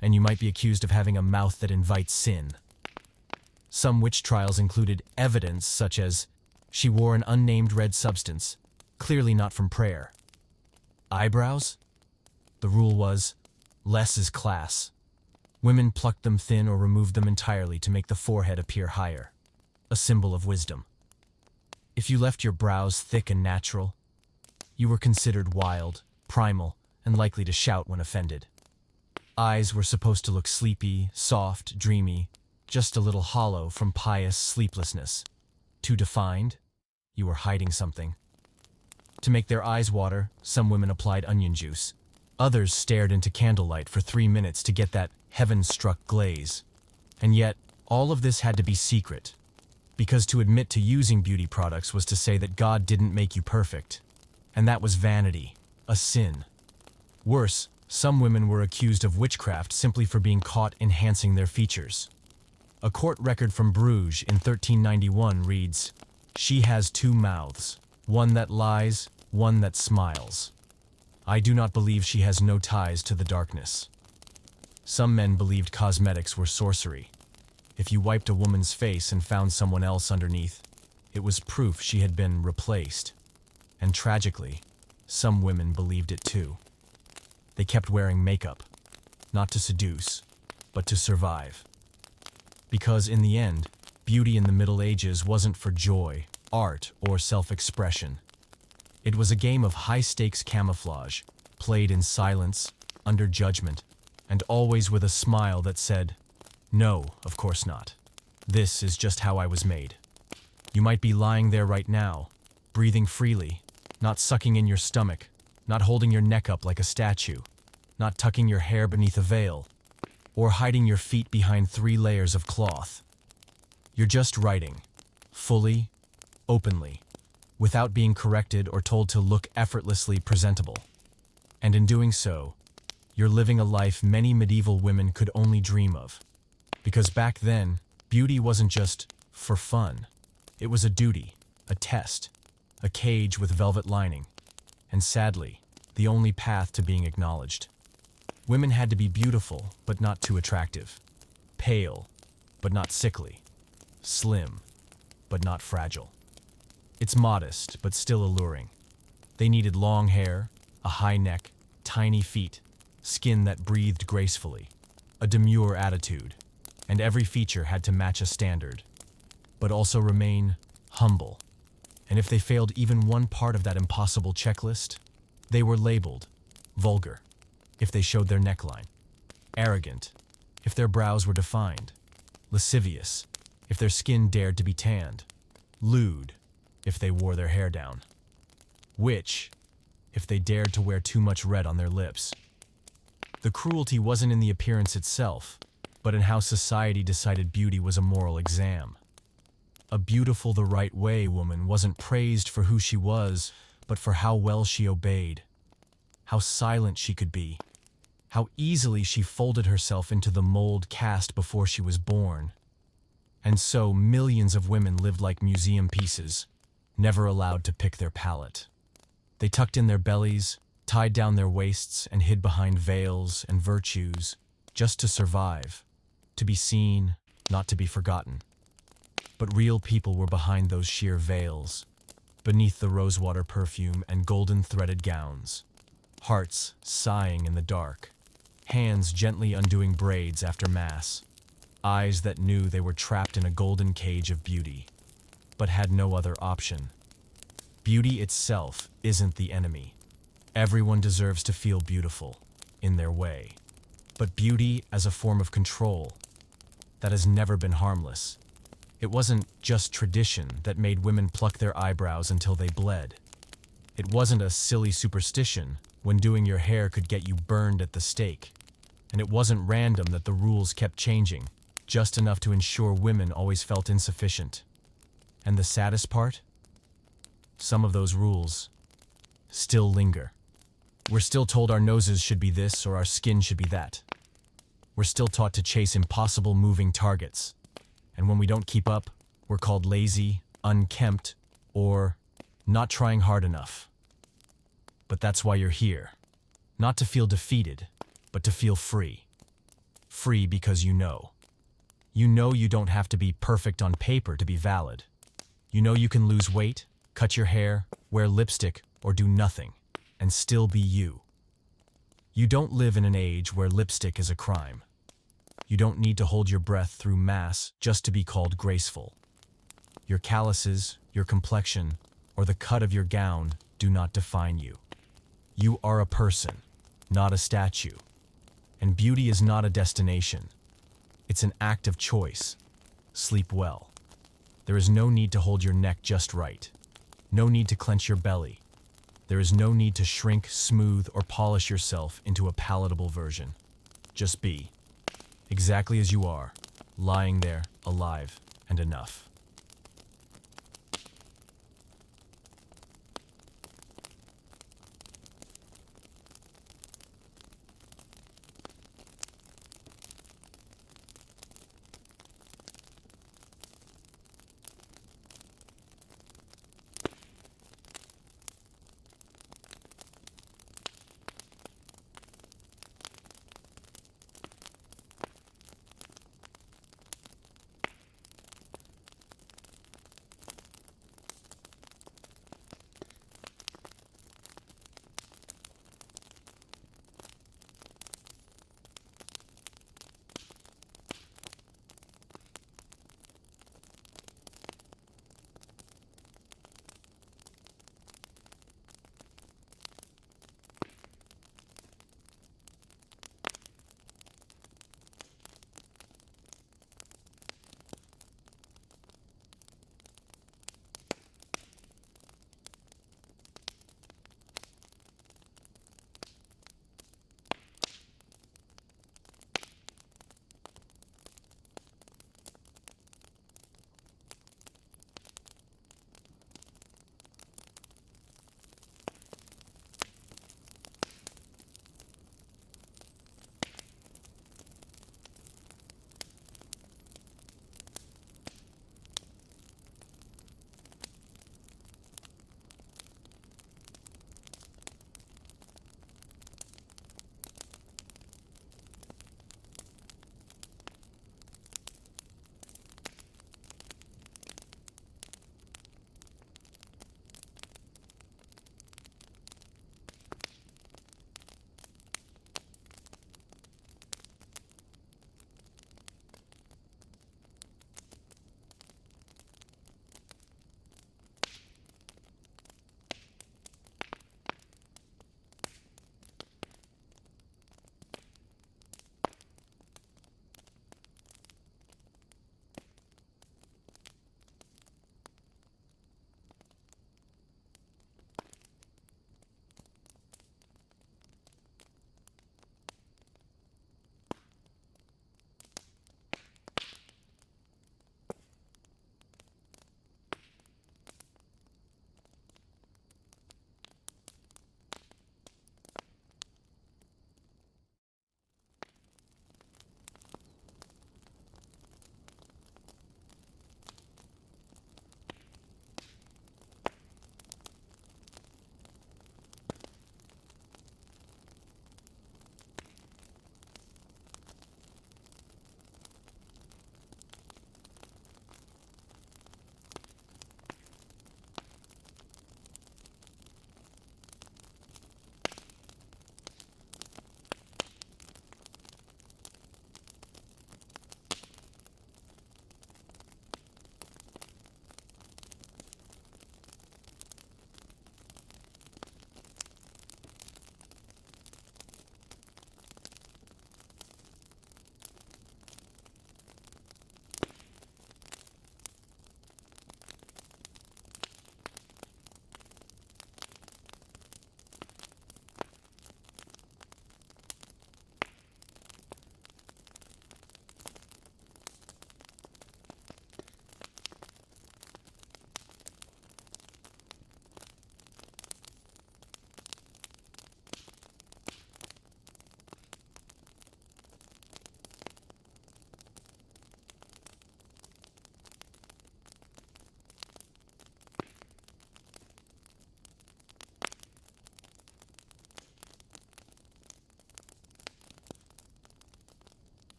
and you might be accused of having a mouth that invites sin. Some witch trials included evidence such as she wore an unnamed red substance, clearly not from prayer. Eyebrows? The rule was, less is class. Women plucked them thin or removed them entirely to make the forehead appear higher, a symbol of wisdom. If you left your brows thick and natural, you were considered wild, primal, and likely to shout when offended. Eyes were supposed to look sleepy, soft, dreamy, just a little hollow from pious sleeplessness. Too defined? You were hiding something. To make their eyes water, some women applied onion juice. Others stared into candlelight for 3 minutes to get that heaven-struck glaze. And yet, all of this had to be secret, because to admit to using beauty products was to say that God didn't make you perfect. And that was vanity, a sin. Worse, some women were accused of witchcraft simply for being caught enhancing their features. A court record from Bruges in 1391 reads, "She has 2 mouths, one that lies, one that smiles. I do not believe she has no ties to the darkness." Some men believed cosmetics were sorcery. If you wiped a woman's face and found someone else underneath, It was proof she had been replaced. And tragically, some women believed it too. They kept wearing makeup, not to seduce, but to survive. Because in the end, beauty in the Middle Ages wasn't for joy, art, or self-expression. It was a game of high-stakes camouflage, played in silence, under judgment, and always with a smile that said, "No, of course not. This is just how I was made." You might be lying there right now, breathing freely, not sucking in your stomach, not holding your neck up like a statue, not tucking your hair beneath a veil, or hiding your feet behind 3 layers of cloth. You're just writing, fully, openly, without being corrected or told to look effortlessly presentable. And in doing so, you're living a life many medieval women could only dream of. Because back then, beauty wasn't just for fun. It was a duty, a test, a cage with velvet lining, and sadly, the only path to being acknowledged. Women had to be beautiful, but not too attractive. Pale, but not sickly. Slim, but not fragile. It's modest, but still alluring. They needed long hair, a high neck, tiny feet, skin that breathed gracefully, a demure attitude, and every feature had to match a standard, but also remain humble. And if they failed even one part of that impossible checklist, they were labeled vulgar if they showed their neckline, arrogant if their brows were defined, lascivious if their skin dared to be tanned, lewd if they wore their hair down, witch if they dared to wear too much red on their lips. The cruelty wasn't in the appearance itself, but in how society decided beauty was a moral exam. A beautiful the right way woman wasn't praised for who she was, but for how well she obeyed, how silent she could be, how easily she folded herself into the mold cast before she was born. And so millions of women lived like museum pieces, never allowed to pick their palette. They tucked in their bellies, tied down their waists, and hid behind veils and virtues, just to survive, to be seen, not to be forgotten. But real people were behind those sheer veils, beneath the rosewater perfume and golden threaded gowns, hearts sighing in the dark, hands gently undoing braids after mass, eyes that knew they were trapped in a golden cage of beauty, but had no other option. Beauty itself isn't the enemy. Everyone deserves to feel beautiful, in their way. But beauty as a form of control, that has never been harmless. It wasn't just tradition that made women pluck their eyebrows until they bled. It wasn't a silly superstition when doing your hair could get you burned at the stake. And it wasn't random that the rules kept changing, just enough to ensure women always felt insufficient. And the saddest part? Some of those rules still linger. We're still told our noses should be this or our skin should be that. We're still taught to chase impossible moving targets. And when we don't keep up, we're called lazy, unkempt, or not trying hard enough. But that's why you're here. Not to feel defeated, but to feel free. Free because you know. You know you don't have to be perfect on paper to be valid. You know you can lose weight, cut your hair, wear lipstick, or do nothing, and still be you. You don't live in an age where lipstick is a crime. You don't need to hold your breath through mass just to be called graceful. Your calluses, your complexion, or the cut of your gown do not define you. You are a person, not a statue. And beauty is not a destination. It's an act of choice. Sleep well. There is no need to hold your neck just right. No need to clench your belly. There is no need to shrink, smooth, or polish yourself into a palatable version. Just be. Exactly as you are, lying there, alive, and enough.